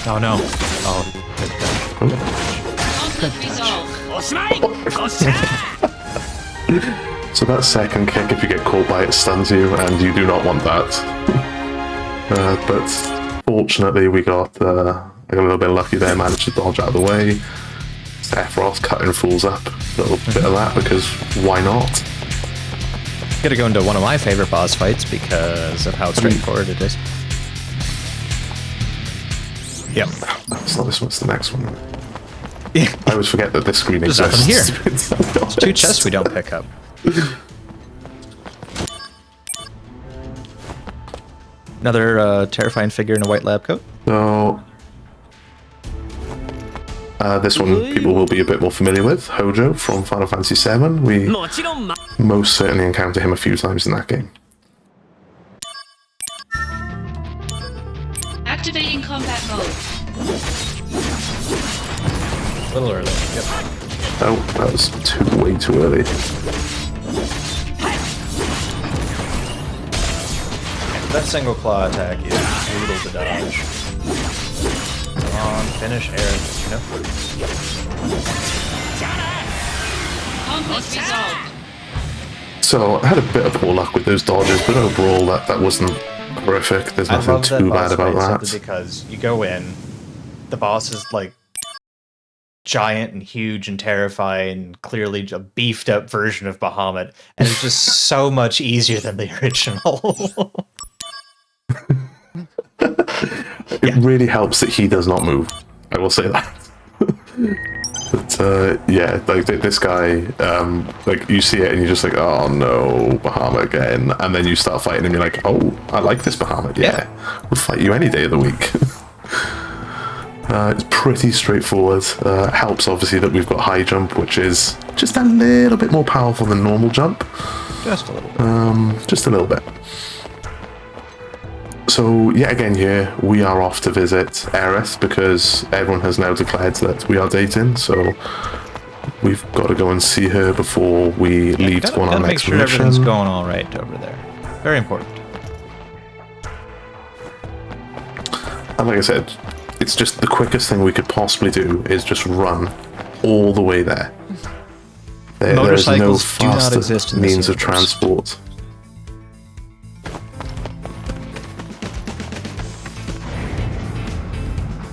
Oh no. Oh. So that second kick, if you get caught by it, stuns you, and you do not want that. But fortunately, I got a little bit lucky there, managed to dodge out of the way. Sephiroth cutting fools up, a little bit of that, because why not? Gotta go into one of my favorite boss fights because of how straightforward it is. Yep. It's not this one, it's the next one. I always forget that this screen There's exists. nothing here. There's 2 chests we don't pick up. Another terrifying figure in a white lab coat. So This one people will be a bit more familiar with, Hojo from Final Fantasy VII. We most certainly encounter him a few times in that game. Activating combat mode. A little early. Yep. Oh, that was way too early. That single claw attack is brutal to dodge. Come on, finish Aerith, you know? Conflict resolved. So I had a bit of poor luck with those dodges, but overall that wasn't horrific. There's nothing too bad about that. Because you go in, the boss is like giant and huge and terrifying, and clearly a beefed up version of Bahamut, and it's just so much easier than the original. It really helps that he does not move. I will say that. But yeah, like this guy, like you see it and you're just like, oh no, Bahamut again, and then you start fighting and you're like, oh, I like this Bahamut. Yeah, we'll fight you any day of the week. It's pretty straightforward. Helps obviously that we've got high jump, which is just a little bit more powerful than normal jump. Just a little bit. Just a little bit. So yet again here, we are off to visit Aerith because everyone has now declared that we are dating, so we've got to go and see her before we leave to go on our next mission. Make sure everything's going all right over there. Very important. And like I said, it's just the quickest thing we could possibly do is just run all the way there. There is no faster means of transport.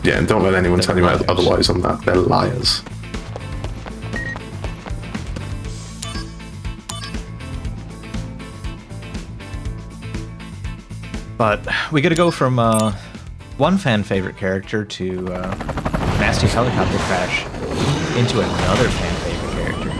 Yeah, and don't let anyone tell you otherwise on that. They're liars. But we got to go from one fan favorite character to nasty helicopter crash into another fan favorite character.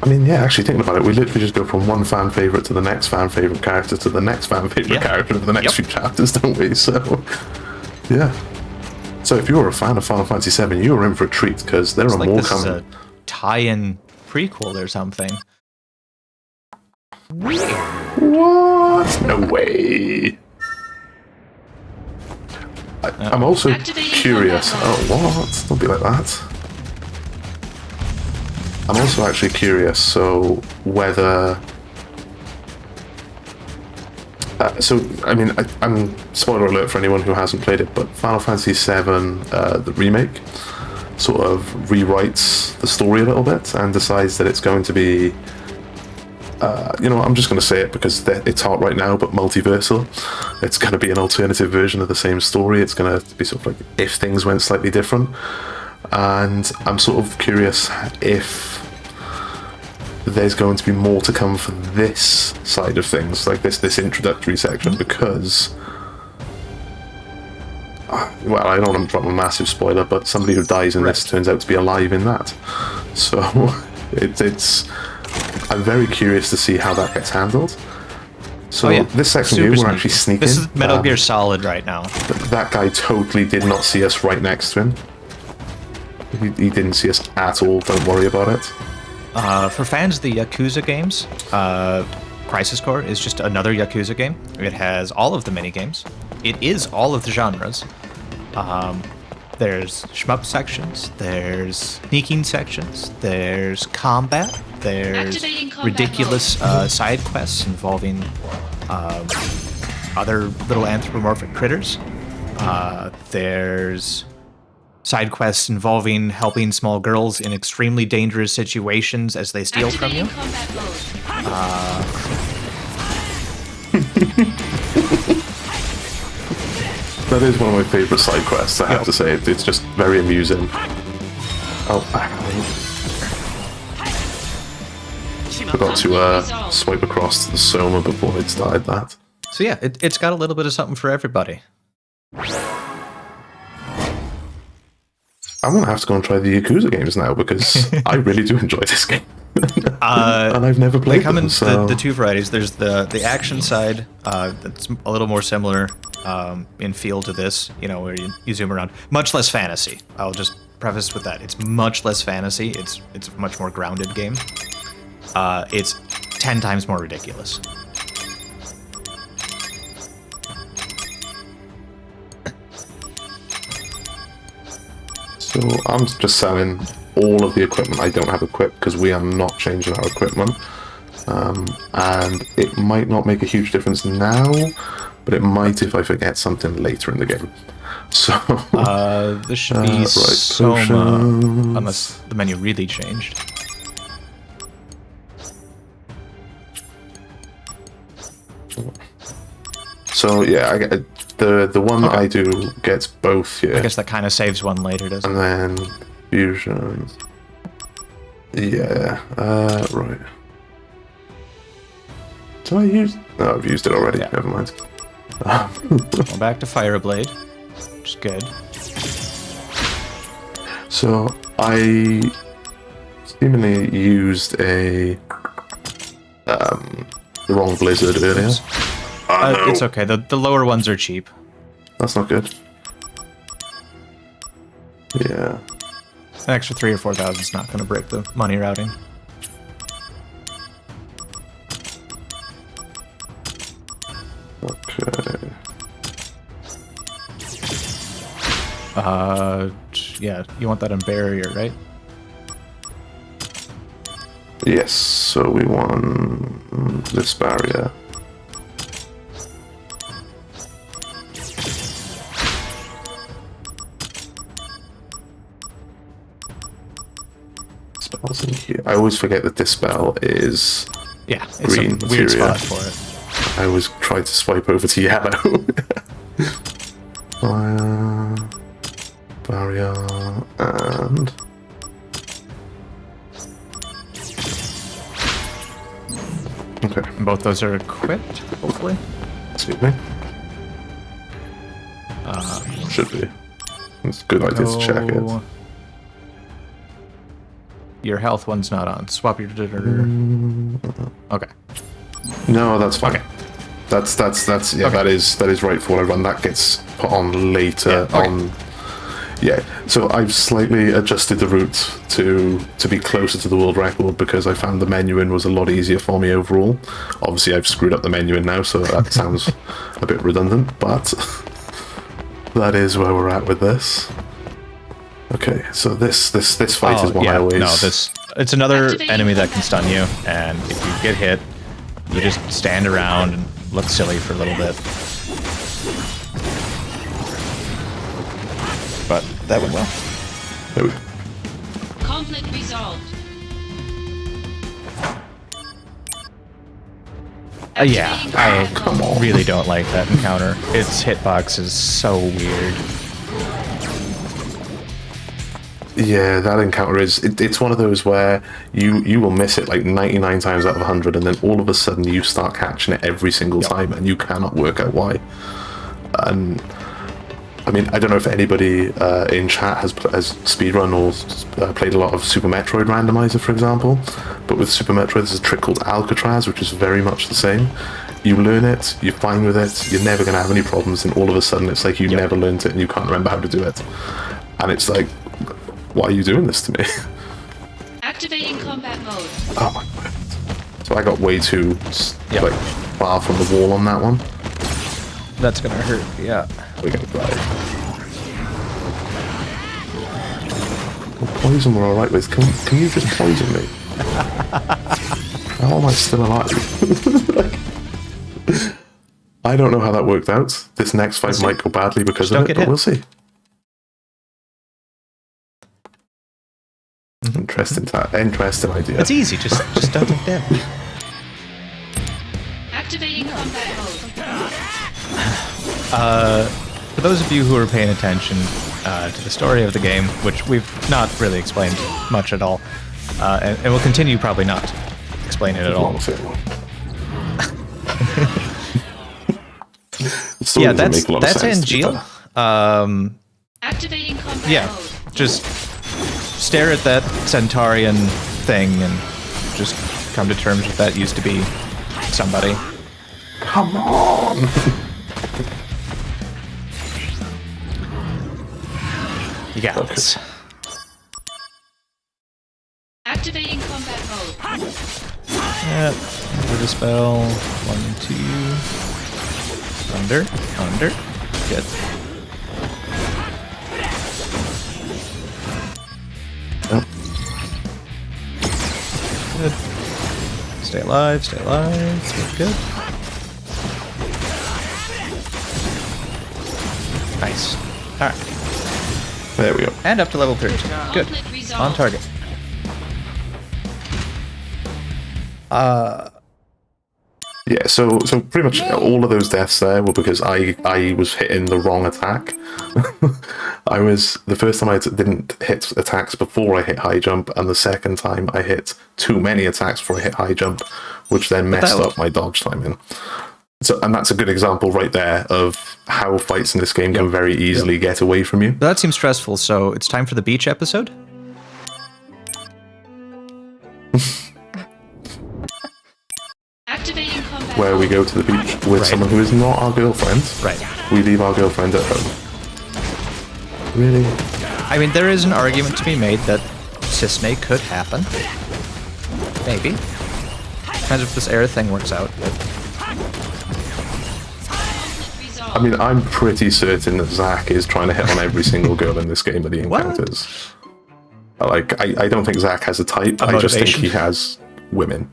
I mean, yeah, actually thinking about it, we literally just go from one fan favorite to the next fan favorite character to the next fan favorite character for the next few chapters, don't we? So, yeah. So if you're a fan of Final Fantasy VII, you're in for a treat because there are more coming. A tie-in prequel or something. What? No way. I'm also curious. Oh, what? Don't be like that. I'm also actually curious, so whether... I mean, I'm spoiler alert for anyone who hasn't played it, but Final Fantasy VII, the remake, sort of rewrites the story a little bit and decides that it's going to be... you know, I'm just going to say it because it's hot right now, but multiversal. It's going to be an alternative version of the same story. It's going to be sort of like if things went slightly different. And I'm sort of curious if there's going to be more to come for this side of things, like this introductory section, because well, I don't want to drop a massive spoiler, but somebody who dies in this turns out to be alive in that. So it's I'm very curious to see how that gets handled. So this section here, we're actually sneaking. This is Metal Gear Solid right now. That guy totally did not see us right next to him. He didn't see us at all, don't worry about it. For fans of the Yakuza games, Crisis Core is just another Yakuza game. It has all of the minigames. It is all of the genres. There's shmup sections, there's sneaking sections, there's combat, there's ridiculous side quests involving other little anthropomorphic critters. There's side quests involving helping small girls in extremely dangerous situations as they steal from you. That is one of my favourite side quests, I have to say. It's just very amusing. Oh, forgot to swipe across to the Soma before I'd started that. So yeah, it's got a little bit of something for everybody. I'm gonna have to go and try the Yakuza games now because I really do enjoy this game, and I've never played They come them. in So the two varieties. There's the action side that's a little more similar in feel to this, you know, where you zoom around. Much less fantasy. I'll just preface with that. It's much less fantasy. It's a much more grounded game. It's 10 times more ridiculous. So I'm just selling all of the equipment I don't have equipped because we are not changing our equipment. And it might not make a huge difference now, but it might if I forget something later in the game. So This should be right, Soma, potions. unless the menu really changed. So yeah, I get the one I do gets both here. I guess that kind of saves one later, doesn't And it? then fusions. Yeah, right. Did I use? No, I've used it already. Yeah. Never mind. Going back to Fireblade, which is good. So I seemingly used the wrong blizzard earlier. No. It's okay. The lower ones are cheap. That's not good. Yeah. An extra 3,000 or 4,000 is not going to break the money routing. Okay. Yeah, you want that on barrier, right? Yes. So we want this barrier. Spells in here. I always forget that this spell is. Yeah, it's Green a weird materia. spot for it. I always try to swipe over to yellow. Fire, barrier, and okay. And both those are equipped, hopefully. Excuse me. Should be. It's a good idea to check it. No. Your health one's not on. Swap your... Okay. No, that's fine. Okay. That's yeah. Okay. That is right for what I run. That gets put on later Yeah, okay. on. Yeah. So I've slightly adjusted the route to be closer to the world record because I found the menuing was a lot easier for me overall. Obviously, I've screwed up the menuing now, so that sounds a bit redundant, but that is where we're at with this. Okay, so this fight is one I always. No, it's another Activate enemy that can combat stun you, and if you get hit, you just stand around and look silly for a little bit. But that went well. There we go. Conflict resolved. Yeah, I Come on. really don't like that encounter. Its hitbox is so weird. Yeah, that encounter is. It's one of those where you will miss it like 99 times out of 100, and then all of a sudden you start catching it every single time, and you cannot work out why. And I mean, I don't know if anybody in chat has speedrun or played a lot of Super Metroid Randomizer, for example. But with Super Metroid, there's a trick called Alcatraz, which is very much the same. You learn it, you're fine with it, you're never going to have any problems, and all of a sudden it's like you never learned it and you can't remember how to do it. And it's like, why are you doing this to me? Activating combat mode. Oh my god. So I got way too like far from the wall on that one. That's gonna hurt, yeah. We're gonna die. Well, poison we're alright with. Can you just poison me? How am I still alive? I don't know how that worked out. This next fight might go badly because Just of don't it, get but hit. we'll see. Interesting idea. It's easy, just don't take damage. Activating combat mode. For those of you who are paying attention to the story of the game, which we've not really explained much at all, and we'll continue probably not to explain it at all. Yeah, That's Angeal. Activating combat Yeah, mode. just stare at that Centaurian thing and just come to terms with that used to be somebody. Come on! You got this. Activating combat mode. Yep. Under the spell. 1, 2. Under. Good. Yep. Good. Stay alive. Good. Nice. Alright. There we go. And up to level 13. Good. Conflict resolved. On target. Yeah, so pretty much all of those deaths there were because I was hitting the wrong attack. The first time I didn't hit attacks before I hit high jump, and the second time I hit too many attacks before I hit high jump, which then messed up my dodge timing. So, and that's a good example right there of how fights in this game can very easily get away from you. That seems stressful, so it's time for the beach episode? Activating combat Where we go to the beach with someone who is not our girlfriend. Right. We leave our girlfriend at home. Really? I mean, there is an argument to be made that Cisne could happen. Maybe. Depends if this air thing works out. But I mean, I'm pretty certain that Zach is trying to hit on every single girl in this game that he encounters. Like, I don't think Zach has a type. I just think he has women.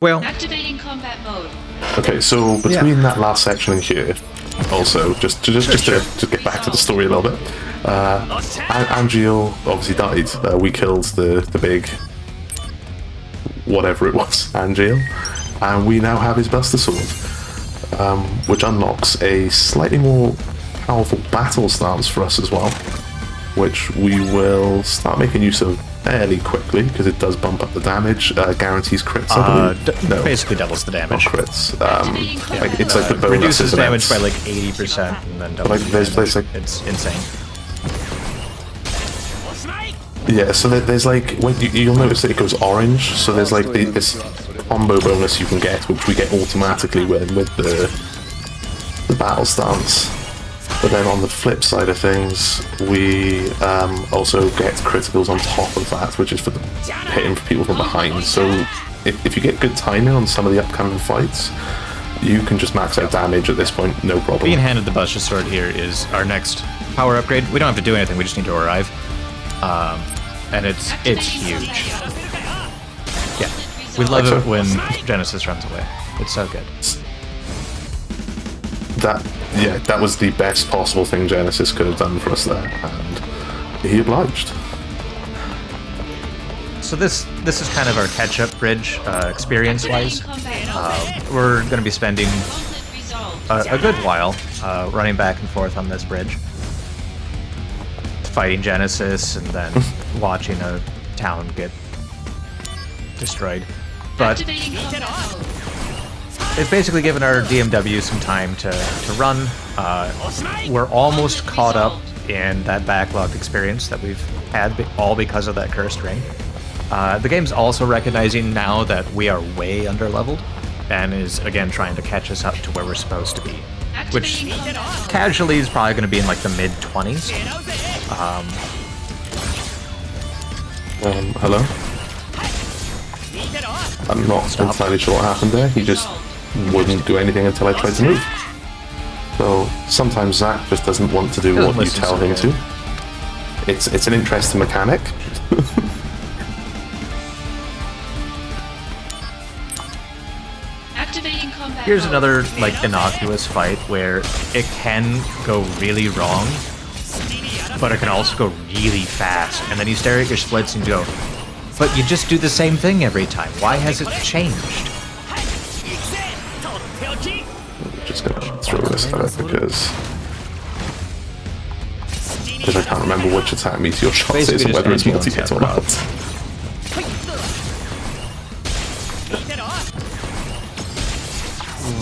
well, Activating combat mode. Okay, so between that last section and here, also just to get back to the story a little bit, Angeal obviously died. We killed the big whatever it was, Angeal, and we now have his Buster Sword, which unlocks a slightly more powerful battle stance for us as well, which we will start making use of fairly quickly because it does bump up the damage, guarantees crits. I believe. No, basically doubles the damage. not crits. Like, it's like the bonus Reduces damage events. by like 80% and then doubles Like, the there's damage. like- It's insane. Yeah, so there's like, when you'll notice that it goes orange, so there's like this combo bonus you can get, which we get automatically with the battle stance. But then on the flip side of things, we also get criticals on top of that, which is for hitting people from behind. So if you get good timing on some of the upcoming fights, you can just max out damage at this point, no problem. Being handed the Buster Sword here is our next power upgrade. We don't have to do anything, we just need to arrive. And it's huge. Yeah, we love it when Genesis runs away. It's so good. That was the best possible thing Genesis could have done for us there, and he obliged. So this is kind of our catch-up bridge, experience-wise. We're going to be spending Conflict resolved. a good while running back and forth on this bridge, fighting Genesis, and then watching a town get destroyed. But Activating combat mode. it's basically given our DMW some time to run. We're almost caught up in that backlogged experience that we've had, all because of that cursed ring. The game's also recognizing now that we are way underleveled, and is again trying to catch us up to where we're supposed to be. Which Activating combat mode. casually is probably going to be in like the mid-20s. Hello? I'm not entirely sure what happened there. He just wouldn't do anything until I tried to move. So sometimes Zach just doesn't want to do Doesn't what you listen tell so him good. to. It's an interesting mechanic. Activating combat Here's mode. another like innocuous fight where it can go really wrong, but it can also go really fast. And then you stare at your splits and go, but you just do the same thing every time. Why has it changed? Just gonna throw this at it because I can't remember which attack meteor shots is Basically and whether it's just multi-hit or not.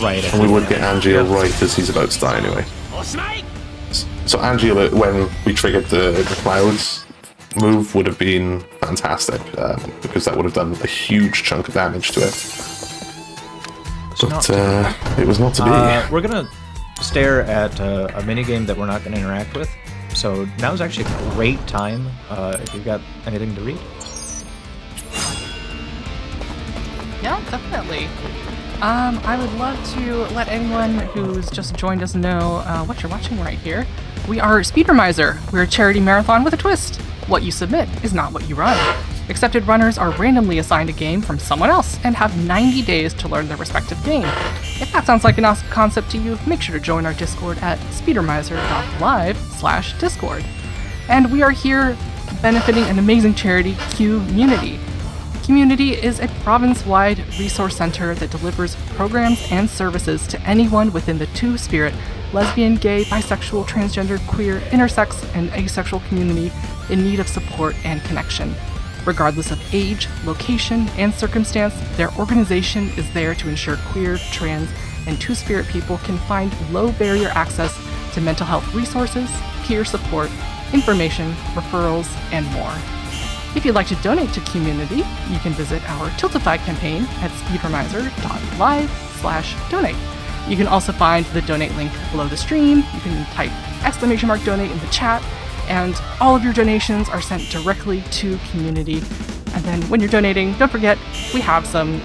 Right. And we would get Angeal right as he's about to die anyway. So Angela, when we triggered the clouds move, would have been fantastic, because that would have done a huge chunk of damage to it. But it was not to be. We're gonna stare at a minigame that we're not gonna interact with. So now's actually a great time if you've got anything to read. Yeah, definitely. I would love to let anyone who's just joined us know what you're watching right here. We are Speedromizer. We're a charity marathon with a twist. What you submit is not what you run. Accepted runners are randomly assigned a game from someone else and have 90 days to learn their respective game. If that sounds like an awesome concept to you, make sure to join our Discord at speedromizer.live/discord. And we are here benefiting an amazing charity, QMUNITY. QMUNITY is a province-wide resource center that delivers programs and services to anyone within the two-spirit, lesbian, gay, bisexual, transgender, queer, intersex, and asexual community in need of support and connection. Regardless of age, location, and circumstance, their organization is there to ensure queer, trans, and two-spirit people can find low-barrier access to mental health resources, peer support, information, referrals, and more. If you'd like to donate to QMUNITY, you can visit our Tiltify campaign at speedromizer.live/donate. You can also find the donate link below the stream. You can type !donate in the chat, and all of your donations are sent directly to QMUNITY. And then when you're donating, don't forget, we have some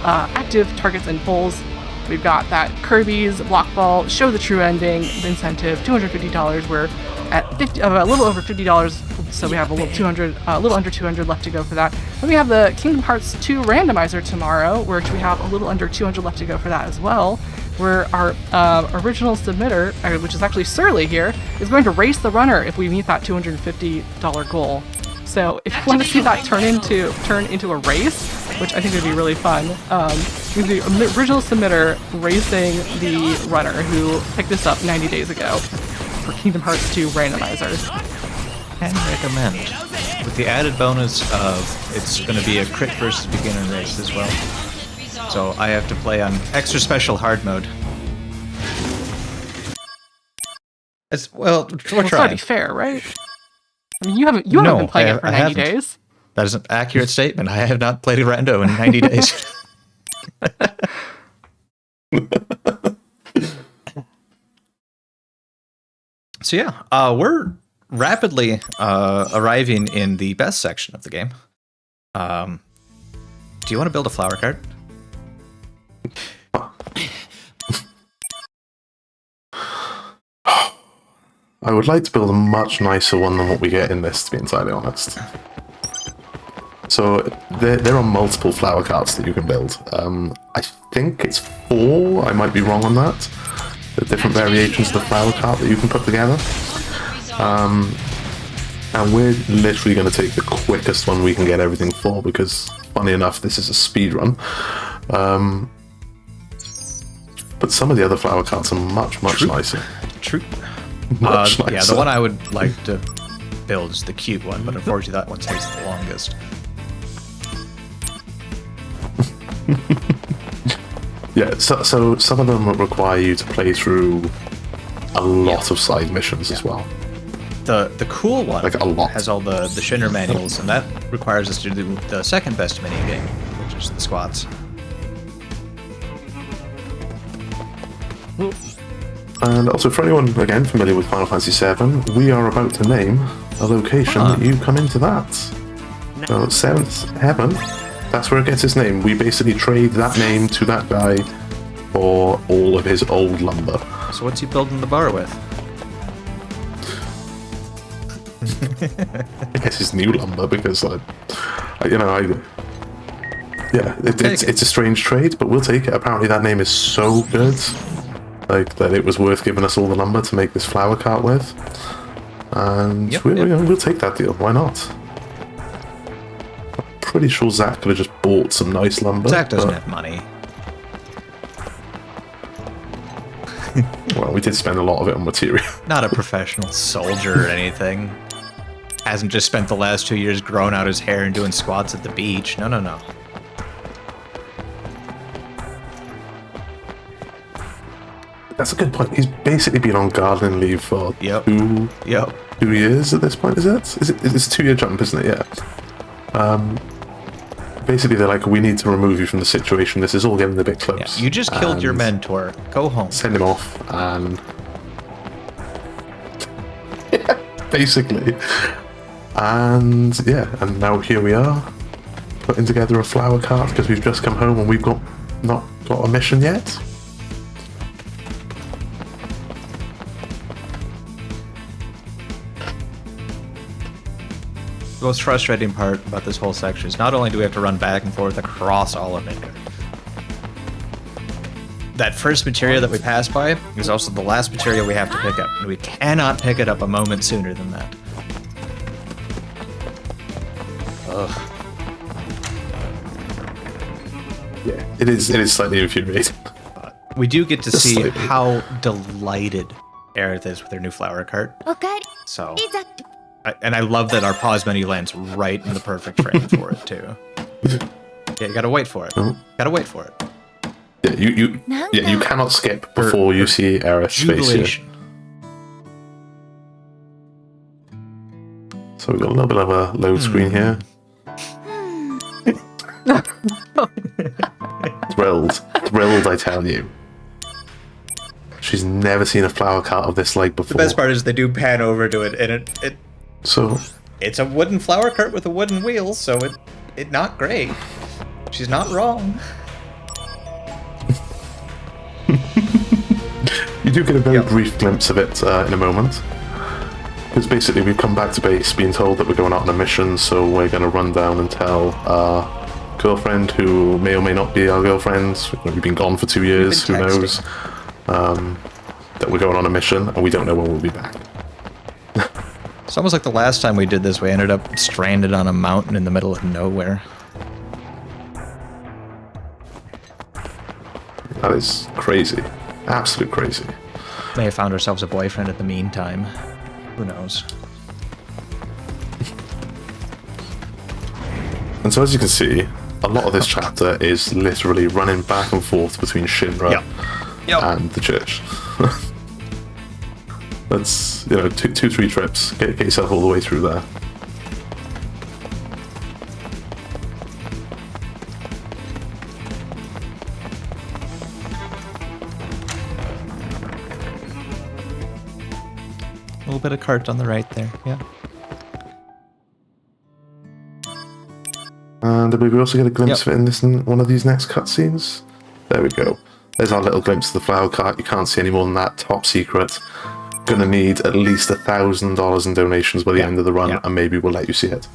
active targets and polls. We've got that Kirby's Block Ball Show the True Ending incentive, $250. We're at a little over $50, so we have a little under 200 left to go for that. Then we have the Kingdom Hearts 2 randomizer tomorrow, which we have a little under 200 left to go for that as well. Where our original submitter, which is actually Surly here, is going to race the runner if we meet that $250 goal. So if you want to see that turn into a race, which I think would be really fun, the original submitter racing the runner who picked this up 90 days ago for Kingdom Hearts 2 randomizer. Can recommend. With the added bonus of it's going to be a crit versus beginner race as well. So I have to play on extra special hard mode. It's, well, we're It's gotta be fair, right? I mean, you haven't been playing it for 90 days. That is an accurate statement. I have not played a rando in 90 days. So yeah, we're rapidly arriving in the best section of the game. Do you want to build a flower cart? I would like to build a much nicer one than what we get in this, to be entirely honest. So there are multiple flower carts that you can build. I think it's 4, I might be wrong on that. The different variations of the flower cart that you can put together. And we're literally going to take the quickest one we can get everything for, because funny enough, this is a speed run. But some of the other flower carts are much nicer. True. Much nicer. Yeah, the one I would like to build is the cute one, but unfortunately that one takes the longest. Yeah, so some of them require you to play through a lot of side missions as well. The cool one like a lot. has all the Shinner manuals, and that requires us to do the second best minigame, which is the squats. And also, for anyone, again, familiar with Final Fantasy VII, we are about to name a location that you come into that. So, 7th Heaven, that's where it gets its name. We basically trade that name to that guy for all of his old lumber. So what's he building the bar with? I guess his new lumber, because, it's a strange trade, but we'll take it. Apparently that name is so good, that it was worth giving us all the lumber to make this flower cart with. And we'll take that deal. Why not? I'm pretty sure Zach could have just bought some nice lumber. Zach doesn't have money. Well, we did spend a lot of it on material. Not a professional soldier or anything. Hasn't just spent the last 2 years growing out his hair and doing squats at the beach. No. That's a good point. He's basically been on gardening leave for Yep. 2 years at this point, is it? It's a 2-year jump, isn't it? Yeah. Basically, they're like, we need to remove you from the situation. This is all getting a bit close. Yeah, you just killed your And mentor. Go home. Send him off, and basically, and yeah, and now here we are, putting together a flower cart because we've just come home and we've not got a mission yet. The most frustrating part about this whole section is not only do we have to run back and forth across all of it, that first materia that we pass by is also the last materia we have to pick up, and we cannot pick it up a moment sooner than that. Ugh. Yeah, it is slightly infuriating. We do get to see Slightly. how delighted Aerith is with her new flower cart. おかえり So, いざ and I love that our pause menu lands right in the perfect frame for it too. Yeah, you gotta wait for it. Oh. Gotta wait for it. Yeah, you cannot skip before you see Aerith's face here. Jubilation. So we've got a little bit of a load screen here. Thrilled, I tell you. She's never seen a flower cart of this like before. The best part is they do pan over to it, and So it's a wooden flower cart with a wooden wheel, so it not great. She's not wrong. you do get a very brief glimpse of it in a moment. Because basically we've come back to base being told that we're going out on a mission, so we're going to run down and tell our girlfriend, who may or may not be our girlfriend, we've been gone for 2 years, who We've been knows, that we're going on a mission and we don't know when we'll be back. It's almost like the last time we did this, we ended up stranded on a mountain in the middle of nowhere. That is crazy. Absolute crazy. May have found ourselves a boyfriend in the meantime. Who knows? And so as you can see, a lot of this chapter is literally running back and forth between Shinra and the church. That's, you know, two, 3 trips. Get yourself all the way through there. A little bit of cart on the right there, yeah. And I believe we also get a glimpse of it in this one of these next cutscenes. There we go. There's our little glimpse of the flower cart. You can't see any more than that. Top secret. Gonna need at least $1,000 in donations by the end of the run, and maybe we'll let you see it.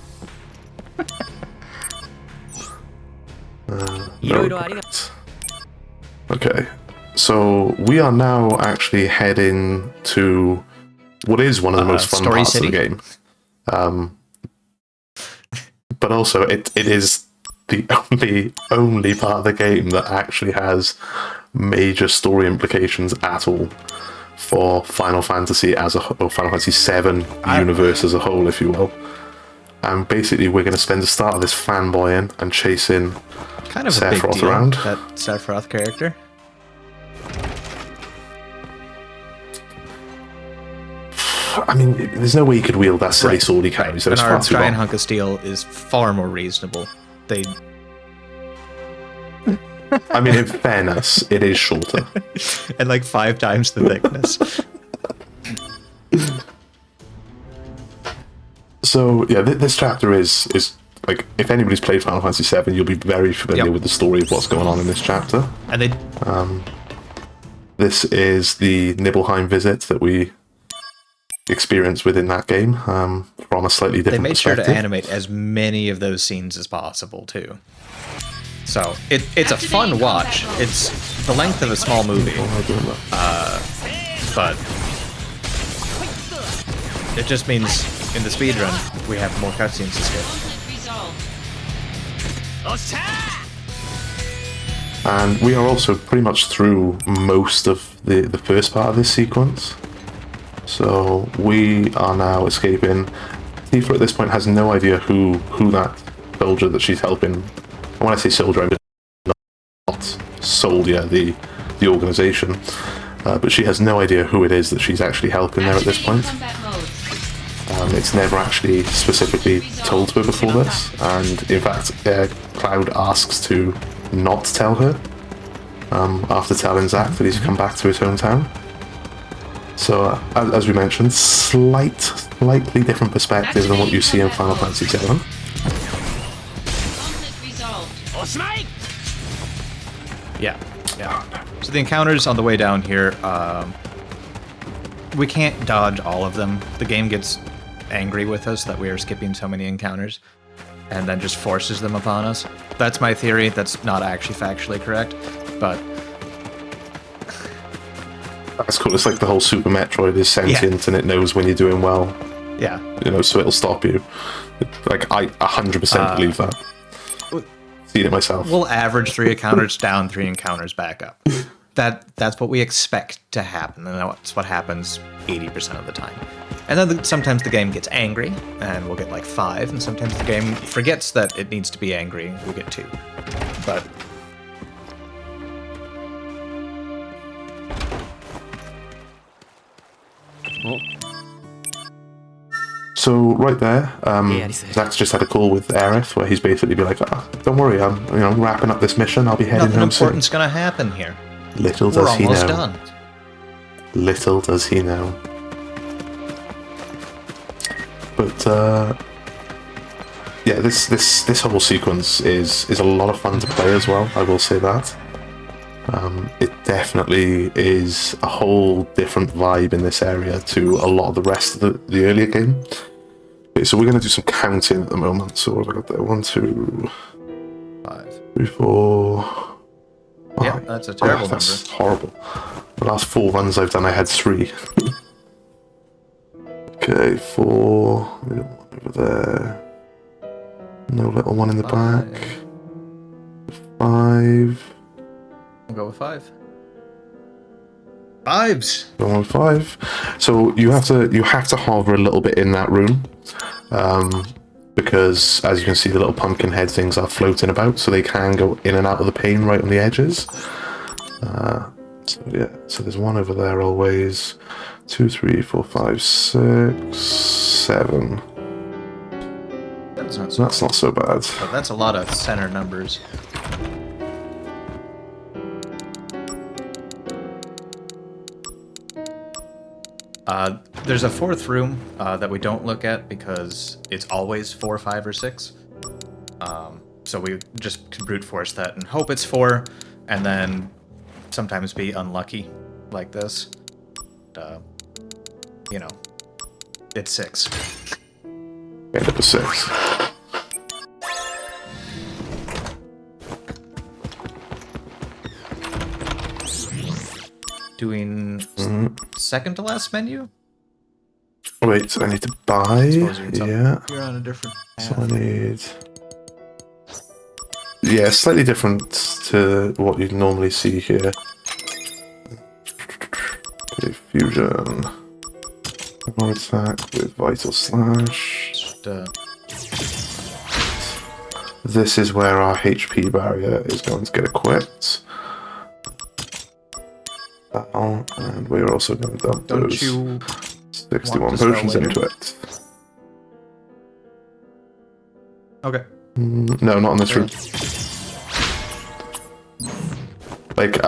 Okay, so we are now actually heading to what is one of the most fun Story parts City? of the game. But also, it is the only part of the game that actually has major story implications at all for Final Fantasy as a whole, Final Fantasy VII universe as a whole, if you will. And basically, we're going to spend the start of this fanboying and chasing Kind of a big Sephiroth deal, around. that Sephiroth character. I mean, there's no way you could wield that silly sword he carries. That And is our far too giant long. hunk of steel is far more reasonable. They I mean, in fairness, it is shorter. and like 5 times the thickness. So yeah, this chapter is like, if anybody's played Final Fantasy VII, you'll be very familiar with the story of what's going on in this chapter. And they This is the Nibelheim visit that we experience within that game, from a slightly different made sure perspective. to animate as many of those scenes as possible too. So it's a fun watch. It's the length of a small movie, but it just means in the speedrun we have more cutscenes to skip. And we are also pretty much through most of the first part of this sequence. So we are now escaping. Tifa at this point has no idea who that soldier that she's helping. And when I say soldier, I mean not soldier, the organization. but she has no idea who it is that she's actually helping there at this point. Combat mode. It's never actually specifically told to her before this, and in fact, Cloud asks to not tell her after telling Zack that he's come back to his hometown. So, as we mentioned, slightly different perspective than what you see in Final Fantasy VII. Conflict resolved. Yeah. So the encounters on the way down here, we can't dodge all of them. The game gets angry with us that we are skipping so many encounters, and then just forces them upon us. That's my theory. That's not actually factually correct, but That's cool. It's like the whole Super Metroid is sentient and it knows when you're doing well. yeah. You know, so it'll stop you. Like, I 100% believe that. Seen it myself. We'll average 3 encounters down, 3 encounters back up. That's what we expect to happen, and that's what happens 80% of the time. And then sometimes the game gets angry, and we'll get like 5, and sometimes the game forgets that it needs to be angry, we'll get 2. But So right there, Zack's just had a call with Aerith where he's basically be like, don't worry, I'm wrapping up this mission, I'll be heading nothing home soon. important's gonna happen here. Little We're does he almost know. done. Little does he know. But yeah, this whole sequence is a lot of fun to play as well. I will say that. It definitely is a whole different vibe in this area to a lot of the rest of the earlier game. Okay, so we're going to do some counting at the moment. So what have I got there? 1, 2, 5. 3, 4. Yeah, that's a terrible That's number. horrible. The last 4 runs I've done, I had 3. Okay, 4. Little one over there. No little one in the back. 5. We'll go with 5. 5s. Going with 5. So you have to hover a little bit in that room, because as you can see, the little pumpkin head things are floating about, so they can go in and out of the pane right on the edges. So yeah, so there's 1 over there always. 2, 3, 4, 5, 6, 7. That's That's not so bad. But that's a lot of center numbers. There's a 4th room that we don't look at because it's always 4, 5, or 6. So we just can brute force that and hope it's 4, and then sometimes be unlucky like this. It's 6. End up with 6. Doing second to last menu? Wait, so I need to buy. Suppose Yeah. You're on a different So I path. need. Yeah, slightly different to what you'd normally see here. Okay, fusion. More attack with vital slash. Just, This is where our HP barrier is going to get equipped. And we're also going to dump don't those you 61 want to spell potions later? into it. Okay. No, not on this route. Like,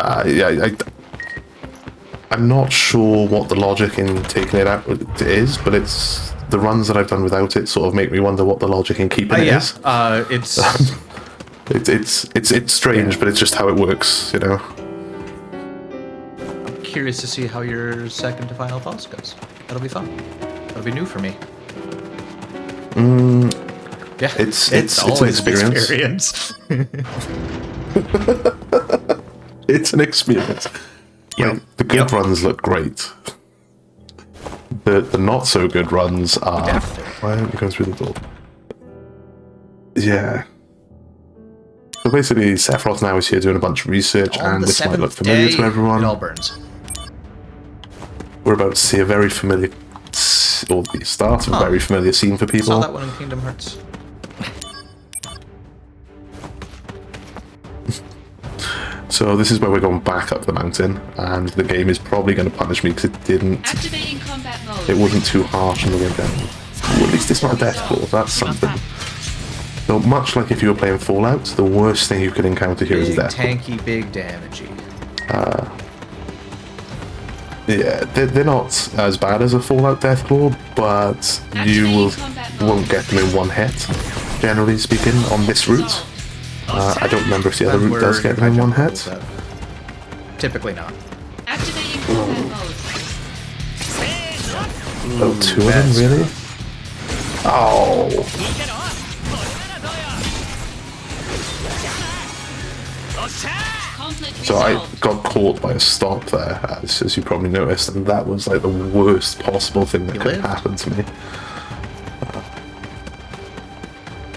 I'm not sure what the logic in taking it out is, but it's the runs that I've done without it sort of make me wonder what the logic in keeping it is. It's strange, but it's just how it works, you know. I'm curious to see how your second to final boss goes. That'll be fun. That'll be new for me. Yeah, It's an always experience. It's an experience. Like, the good runs look great. The not so good runs are. Why aren't you going through the door? Yeah. So basically, Sephiroth now is here doing a bunch of research, and this might look familiar to everyone. It all burns. We're about to see a very familiar, or the start of a very familiar scene for people. Saw that one in Kingdom Hearts. So this is where we're going back up the mountain, and the game is probably going to punish me because it didn't. Activating combat mode. It wasn't too harsh on the way down. Well, at least it's not a death claw. That's something. So much like if you were playing Fallout, the worst thing you could encounter here is a death claw. Tanky, big damagey. Yeah, they're not as bad as a Fallout death claw, but you won't get them in one hit, generally speaking, on this route. I don't remember if the other route does get them in one hit. Typically not. Activating combat mode. Oh, two of them, really? Oh! Conflict So I resolved. got caught by a stop there, as you probably noticed, and that was like the worst possible thing that could lived? happen to me.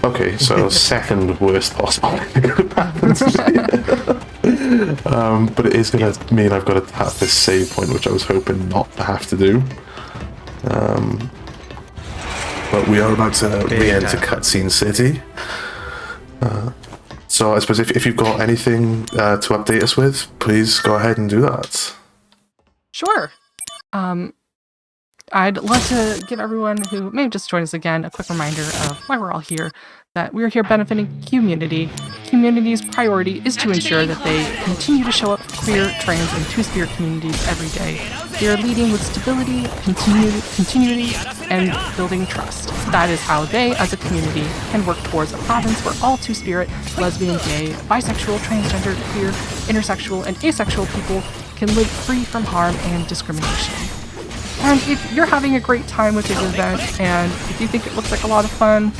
Okay, so second worst possible thing that could happen to me. But it is going to mean I've got to tap this save point, which I was hoping not to have to do. But we are about to re-enter Cutscene City. So I suppose if you've got anything to update us with, please go ahead and do that. Sure. I'd love to give everyone who may have just joined us again a quick reminder of why we're all here, that we're here benefiting QMUNITY. QMUNITY's priority is to ensure that they continue to show up for queer, trans, and two-spirit communities every day. They are leading with stability, continuity, and building trust. That is how they, as a community, can work towards a province where all two-spirit, lesbian, gay, bisexual, transgender, queer, intersexual, and asexual people can live free from harm and discrimination. And if you're having a great time with this event, and if you think it looks like a lot of fun,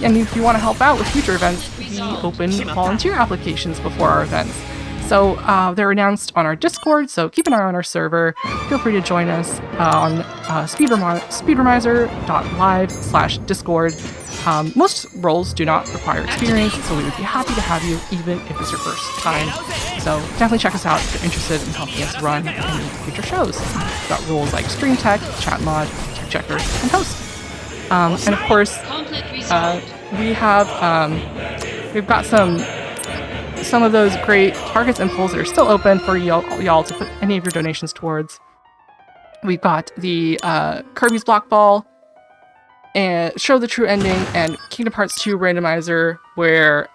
and if you want to help out with future events, we open volunteer applications before our events. So they're announced on our Discord, so keep an eye on our server. Feel free to join us on speedromizer.live/Discord. Most roles do not require experience, so we would be happy to have you even if it's your first time. So definitely check us out if you're interested in helping us run any future shows. We've got roles like Stream Tech, Chat Mod, Tech Checker, and Host. And of course, we've got some of those great targets and polls that are still open for y'all to put any of your donations towards. We've got the Kirby's Block Ball, and Show the True Ending, and Kingdom Hearts 2 Randomizer, where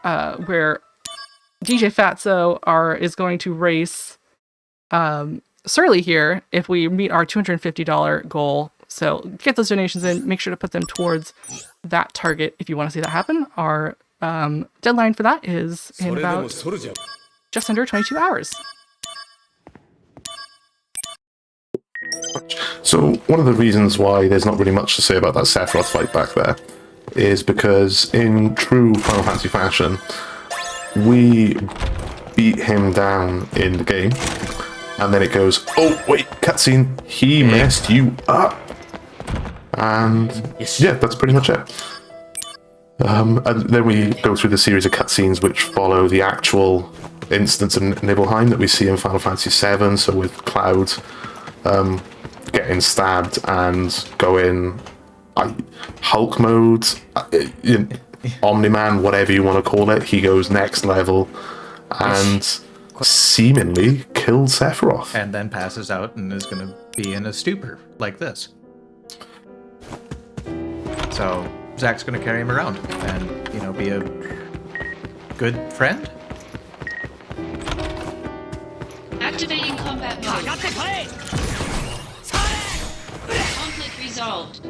DJ Fatso is going to race Surly here if we meet our $250 goal. So get those donations in. Make sure to put them towards that target if you want to see that happen. Our deadline for that is in about just under 22 hours. So one of the reasons why there's not really much to say about that Sephiroth fight back there is because in true Final Fantasy fashion, we beat him down in the game, and then it goes, oh wait, cutscene, he messed you up. And yeah, that's pretty much it. And then we go through the series of cutscenes which follow the actual instance of Nibelheim that we see in Final Fantasy VII, so with Cloud getting stabbed and going Hulk mode, Omni-Man, whatever you want to call it, he goes next level and seemingly killed Sephiroth. And then passes out and is going to be in a stupor like this. So Zach's going to carry him around and, be a good friend. Activating combat mode. Conflict resolved.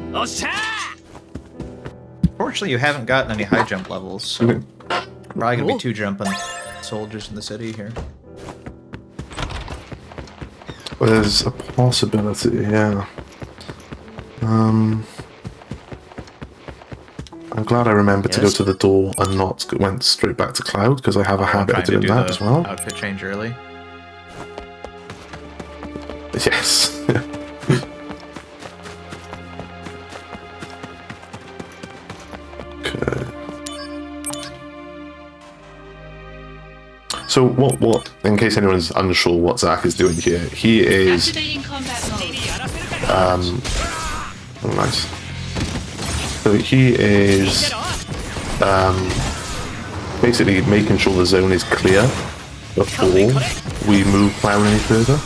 Fortunately, you haven't gotten any high jump levels, so probably going to be 2 jumping soldiers in the city here. Well, there's a possibility, yeah. I'm glad I remembered to go to the door and not went straight back to Cloud, because I have a habit of doing that as well. Outfit change early. Yes. Okay. So what? In case anyone's unsure what Zach is doing here, he is. Activating combat mode. Oh, nice. So he is basically making sure the zone is clear before we move Cloud any further.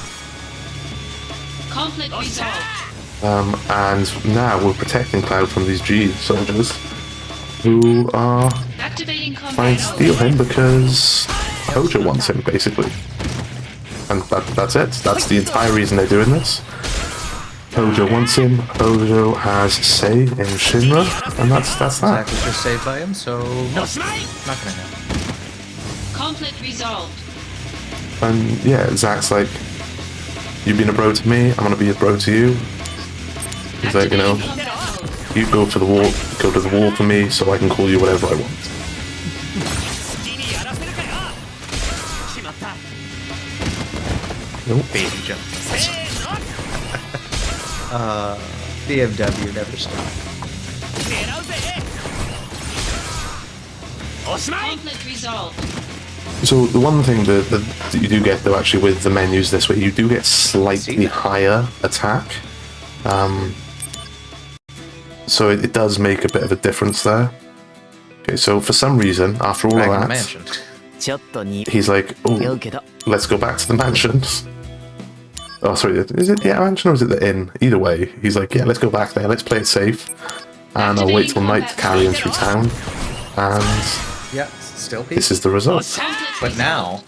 Conflict resolved. And now we're protecting Cloud from these G soldiers who are Activating trying combat to steal mode. him because Hojo wants him, basically. And that's it. That's the entire reason they're doing this. Hojo wants him. Hojo has say in Shinra, and that's that. Zack was just saved by him, so no, not gonna happen. Conflict resolved. And yeah, Zack's like, you've been a bro to me, I'm gonna be a bro to you. He's like, you know, Activating combat mode. you go to the wall for me, so I can call you whatever I want. Nope. Baby jump. BMW never stopped. Conflict resolved. So the one thing that you do get though, actually, with the menus this way, you do get slightly higher attack. So it does make a bit of a difference there. Okay, so for some reason, after all Back in the of that, mansion. he's like, oh, let's go back to the mansion. Oh, sorry, is it the mansion or is it the inn? Either way, he's like, yeah, let's go back there, let's play it safe. And I'll wait till night to carry him through town. And Yeah, still peace. this is the result. Conflict But now,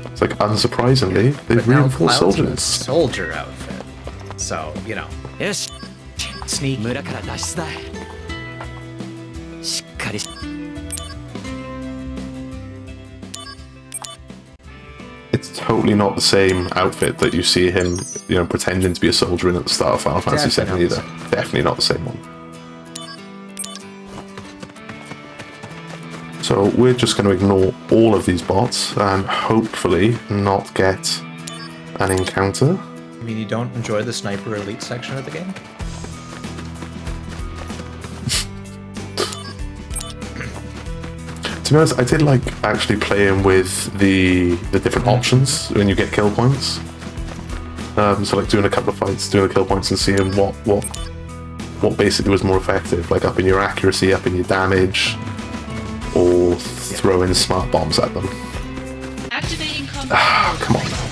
It's like, unsurprisingly, they've but now reinforced Cloud's in a soldiers. soldier outfit. So, you know, よし sneaky. 村から脱出だしっかり It's totally not the same outfit that you see him, you know, pretending to be a soldier in at the start of Final Fantasy VII Definitely either. Definitely not the same one. So we're just going to ignore all of these bots and hopefully not get an encounter. I mean, you don't enjoy the sniper elite section of the game? To be honest, I did like actually playing with the different options when you get kill points. So like doing a couple of fights, doing the kill points and seeing what basically was more effective, like upping your accuracy, upping your damage, or throwing smart bombs at them. Activating combat Ah, mode. come on now.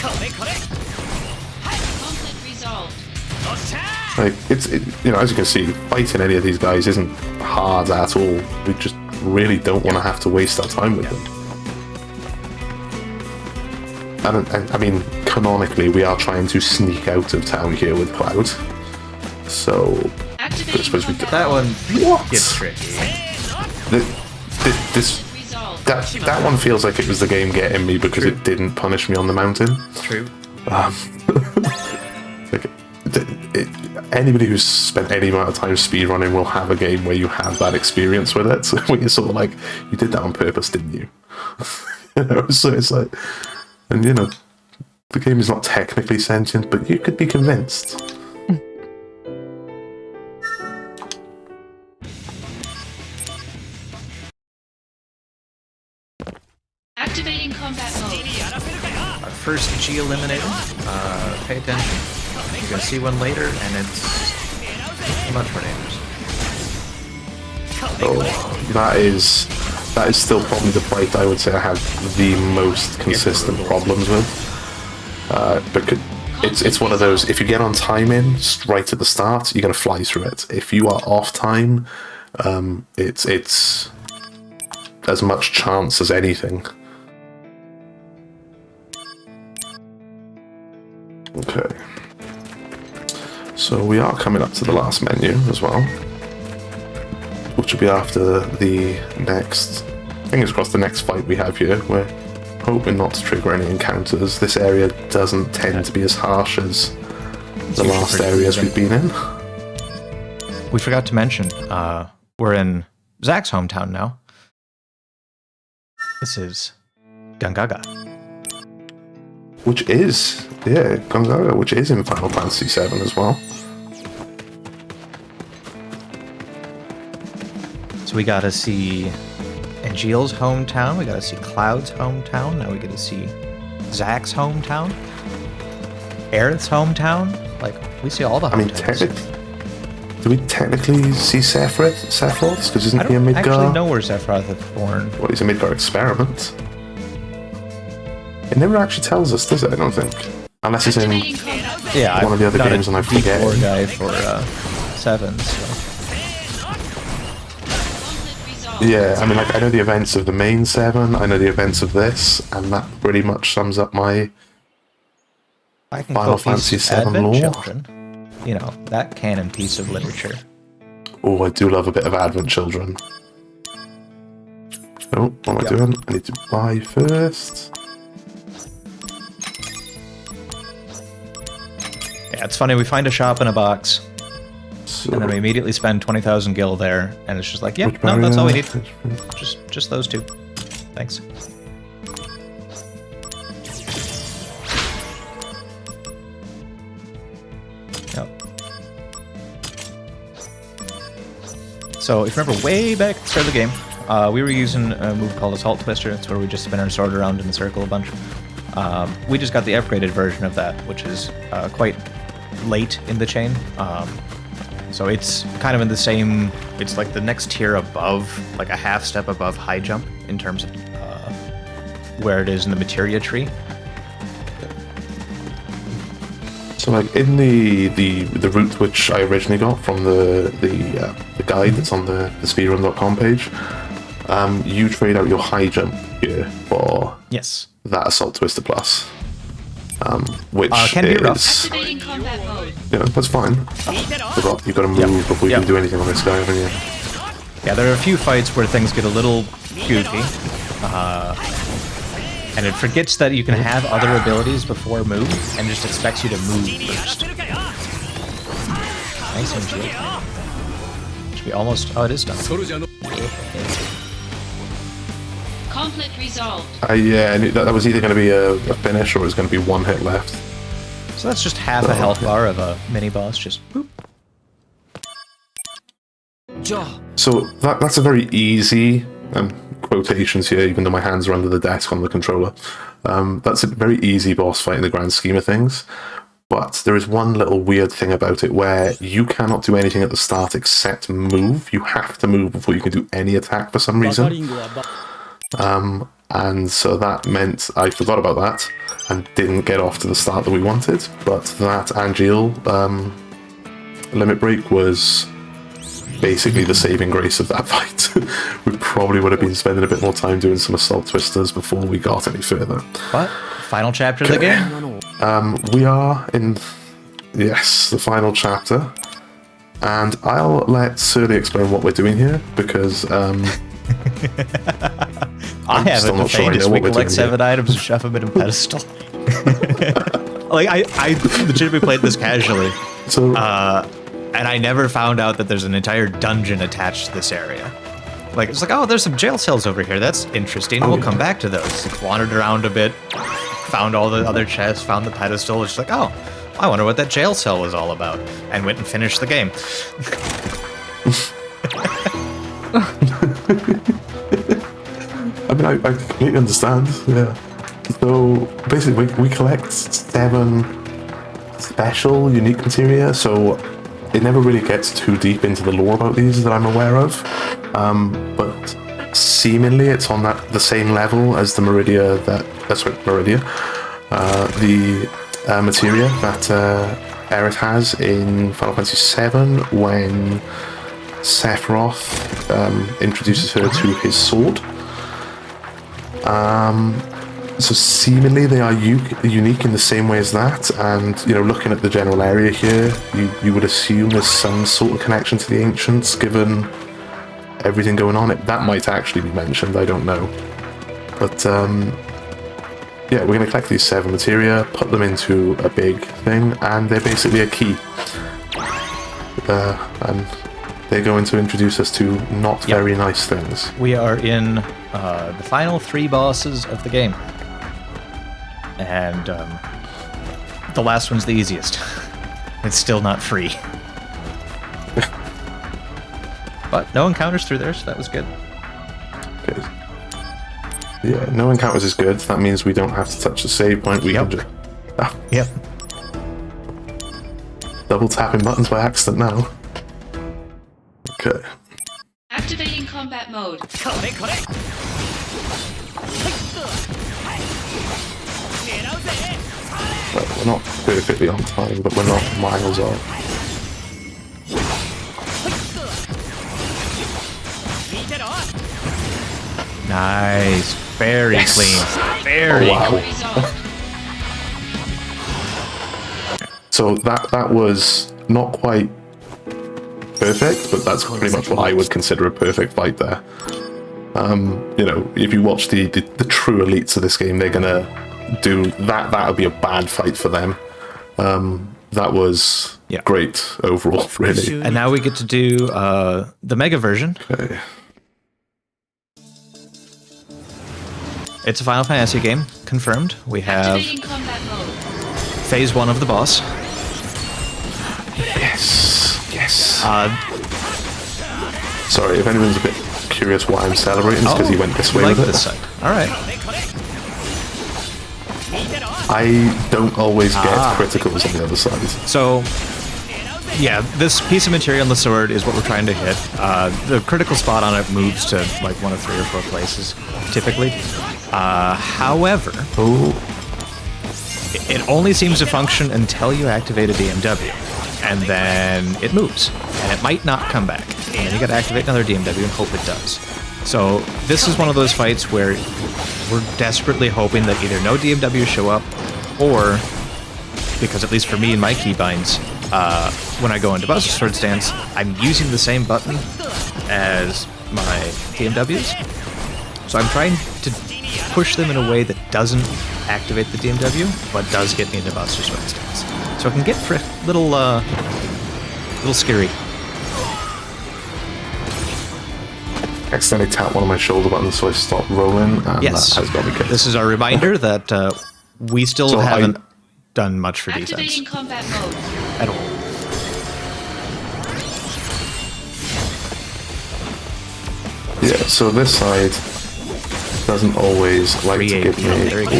Conflict resolved. Like you know, as you can see, fighting any of these guys isn't hard at all. We just really don't want to have to waste our time with them. And I mean, canonically, we are trying to sneak out of town here with Cloud. So I Activating suppose we combat That mode. one what? gets tricky. This Resolved. that one feels like it was the game getting me because it didn't punish me on the mountain. True. Like, anybody who's spent any amount of time speedrunning will have a game where you have that experience with it. So where you're sort of like, you did that on purpose, didn't you? You know, so it's like, and you know, the game is not technically sentient, but you could be convinced. Activating combat mode. Our first G eliminator. Pay attention. You're gonna see one later, and it's much more dangerous. Oh, that is still probably the fight I would say I have the most consistent problems with. Because it's one of those, if you get on timing right at the start, you're gonna fly through it. If you are off time, it's as much chance as anything. Okay. So we are coming up to the last menu as well, which will be after the next, fingers crossed, the next fight we have here. We're hoping not to trigger any encounters. This area doesn't tend to be as harsh as the last areas we've been in. We forgot to mention, we're in Zack's hometown now. This is Gangaga. Which is, yeah, Gonzaga, which is in Final Fantasy VII as well. So we gotta see Angeal's hometown, we gotta see Cloud's hometown, now we get to see Zack's hometown, Aerith's hometown. Like, we see all the hometowns. I mean, technically, do we technically see Sephiroth's? Because I isn't he a don't Midgar? actually know where Sephiroth is born. Well, he's a Midgar experiment. It never actually tells us, does it? I don't think. Unless it's in Activating combat mode. Yeah, one of the other I'm not games a and I forget. D4 guy for 7, so. Conflict resolved. Yeah, I mean, like, I know the events of the main 7, I know the events of this, and that pretty much sums up my I can Final quote these Fantasy VII Advent lore. Children. You know, that canon piece of literature. Oh, I do love a bit of Advent Children. Oh, what am I doing? I need to buy first. Yeah, it's funny, we find a shop in a box, So, and then we immediately spend 20,000 gil there, and it's just like, yeah, which no, that's all we need. barrier? Just those 2. Thanks. Yep. So, if you remember way back at the start of the game, we were using a move called Assault Twister. It's where we just spin our sword around in a circle a bunch. We just got the upgraded version of that, which is quite late in the chain. So it's kind of in the same, it's like the next tier above, like a half step above high jump in terms of where it is in the materia tree. So, like, in the route which I originally got from the guide that's on the speedrun.com page, you trade out your high jump here for Yes. that Assault Twister Plus, which can be rough. is, Activating combat mode. you know, that's fine. You've got to move before you can do anything on this guy, haven't you? Yeah, there are a few fights where things get a little goofy. And it forgets that you can have other abilities before move, and just expects you to move first. Nice and chill. Should be almost... Oh, it is done. Conflict resolved. Yeah, I knew that was either going to be a finish or it was going to be one hit left. So that's just half a health bar of a mini-boss, just boop. So that's a very easy, quotations here, even though my hands are under the desk on the controller. That's a very easy boss fight in the grand scheme of things. But there is one little weird thing about it where you cannot do anything at the start except move. You have to move before you can do any attack for some reason. And so that meant I forgot about that and didn't get off to the start that we wanted. But that Angeal limit break was basically the saving grace of that fight. We probably would have been spending a bit more time doing some Assault Twisters before we got any further. What? Final chapter of the game? We are in, yes, the final chapter. And I'll let Surly explain what we're doing here, because I have still it not sure I the know we what we're collect doing 7 items and shove them in a pedestal. Like, I legitimately played this casually. so And I never found out that there's an entire dungeon attached to this area. Like, it's like, oh, there's some jail cells over here. That's interesting. We'll come back to those. Like, wandered around a bit, found all the other chests, found the pedestal. It's like, oh, I wonder what that jail cell was all about. And went and finished the game. I mean, I completely understand, yeah. So, basically, we collect 7 special, unique materia, so it never really gets too deep into the lore about these that I'm aware of. But seemingly it's on the same level as the Meridia the materia that Aerith has in Final Fantasy VII when Sephiroth introduces her to his sword. So seemingly they are unique in the same way as that, and you know, looking at the general area here, you would assume there's some sort of connection to the ancients, given everything going on. That might actually be mentioned, I don't know. But yeah, we're going to collect these 7 materia, put them into a big thing, and they're basically a key. And they're going to introduce us to not very nice things. We are in the final 3 bosses of the game. And the last one's the easiest. It's still not free. But no encounters through there, so that was good. Okay. Yeah, no encounters is good. That means we don't have to touch the save point. We can just Yep. double tapping buttons by accident now. Okay. Activating combat mode. We're not perfectly on time, but we're not miles off. Nice. Very Yes. clean. Very wow. cool. Resolved. So that was not quite perfect, but that's pretty much what I would consider a perfect fight there. You know, if you watch the true elites of this game, they're gonna do that. That would be a bad fight for them. That was great overall, really. And now we get to do the Mega version. Okay. It's a Final Fantasy game, confirmed. We have Activating combat mode. phase 1 of the boss. Yes. Yes. Uh, Sorry, if anyone's a bit curious why I'm celebrating, it's because he went this way like with this it. side. All right. I don't always get criticals on the other side. So, yeah, this piece of material on the sword is what we're trying to hit. The critical spot on it moves to like 1 of 3 or 4 places, typically. However, it only seems to function until you activate a DMW, and then it moves, and it might not come back. And then you got to activate another DMW and hope it does. So this is one of those fights where we're desperately hoping that either no DMWs show up, or, because at least for me in my keybinds, when I go into Buster Sword stance, I'm using the same button as my DMWs. So I'm trying to push them in a way that doesn't activate the DMW, but does get me into Buster Sword stance. So it can get little scary. Accidentally tapped one of my shoulder buttons, so I stopped rolling, and Yes, that has got me killed. this is our reminder that we still So haven't done much for Activating defense combat mode. at all. Yeah, so this side doesn't always like to 3 give AP, me... there you go.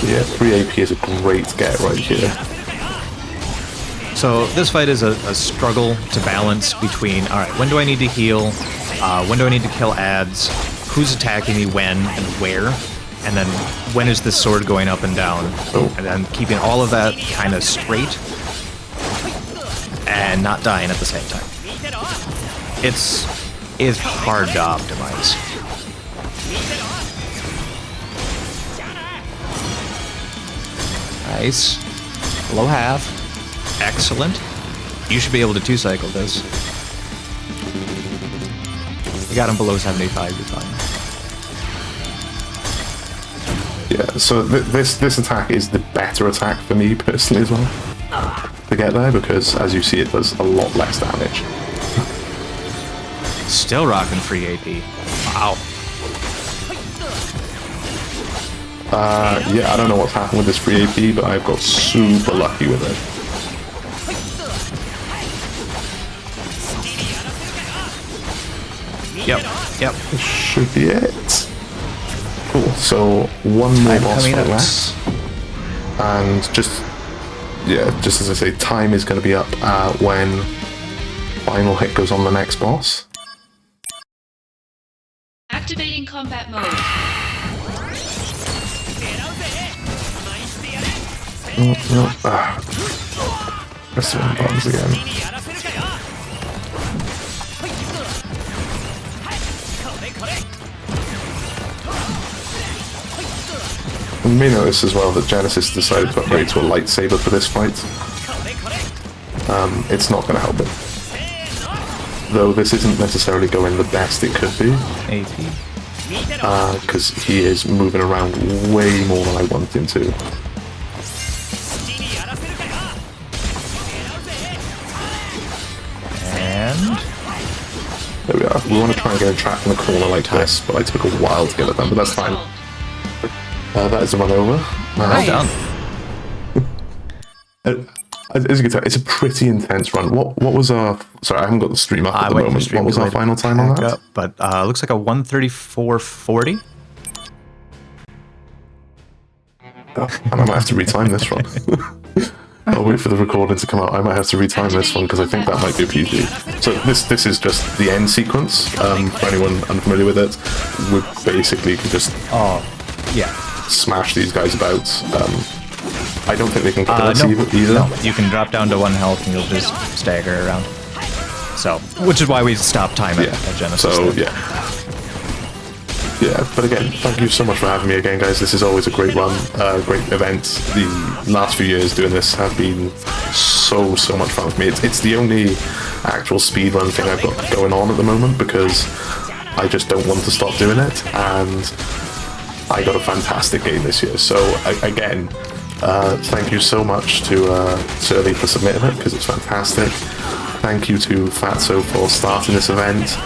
Yeah, 3 AP is a great get right here. So this fight is a struggle to balance between, all right, when do I need to heal? When do I need to kill ads? Who's attacking me when and where? And then when is this sword going up and down? Oh. And then keeping all of that kind of straight and not dying at the same time. It's hard to optimize. Nice. Below half. Excellent. You should be able to 2-cycle this. You got him below 75, you're fine. Yeah, so this attack is the better attack for me personally as well. To get there, because as you see, it does a lot less damage. Still rocking free AP. Wow. Yeah, I don't know what's happened with this free AP, but I've got super lucky with it. Yep. This should be it. Cool, so one more Time boss coming fight up. left. And just as I say, time is going to be up when final hit goes on the next boss. Activating combat mode. No. Press the wrong buttons again. You may notice as well that Genesis decided to upgrade to a lightsaber for this fight. It's not going to help it. Though this isn't necessarily going the best it could be, AP. because he is moving around way more than I want him to. And There we are. We want to try and get him trapped in a corner like this, but I took a while to get it done, but that's fine. That is the run over. well done. As you can tell, it's a pretty intense run. What was our... Sorry, I haven't got the stream up at the moment. What was our final time on that? But looks like a 134.40. Oh, and I might have to retime this one. I'll wait for the recording to come out. I might have to retime this one because I think that might be a PG. So this is just the end sequence. For anyone unfamiliar with it, we basically can just... Oh, yeah. smash these guys about. I don't think they can kill us No, either. no, you can drop down to 1 health and you'll just stagger around. So, which is why we stopped time at Genesis. So, yeah, but again, thank you so much for having me again, guys. This is always a great run, great event. The last few years doing this have been so much fun for me. It's the only actual speedrun thing I've got going on at the moment because I just don't want to stop doing it, and I got a fantastic game this year. So again, thank you so much to Surly for submitting it because it's fantastic. Thank you to Fatso for starting this event.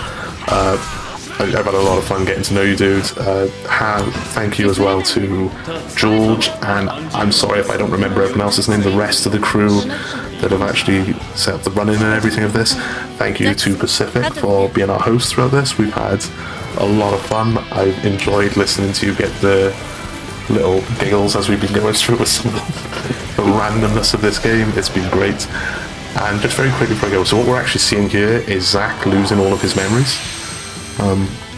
I've had a lot of fun getting to know you, dude. Thank you as well to George, and I'm sorry if I don't remember everyone else's name, the rest of the crew that have actually set up the running and everything of this. Thank you to Pacific for being our host throughout this. We've had a lot of fun. I've enjoyed listening to you get the little giggles as we've been going through with some of the randomness of this game. It's been great. And just very quickly before I go, so what we're actually seeing here is Zach losing all of his memories.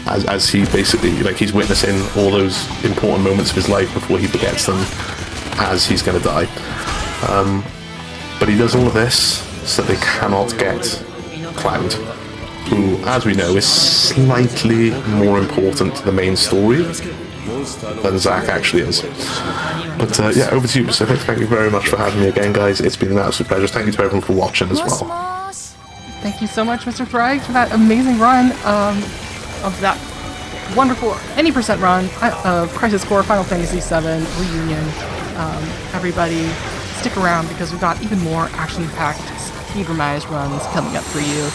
As he basically, like, he's witnessing all those important moments of his life before he forgets them as he's going to die. But he does all of this so that they cannot get Cloud, who, as we know, is slightly more important to the main story than Zach actually is. But yeah, over to you, Pacific. Thank you very much for having me again, guys. It's been an absolute pleasure. Thank you to everyone for watching as well. Thank you so much, Mr. Ddraig, for that amazing run of that wonderful any percent run of Crisis Core Final Fantasy VII Reunion. Everybody, stick around because we've got even more action-packed Speedromizer runs coming up for you.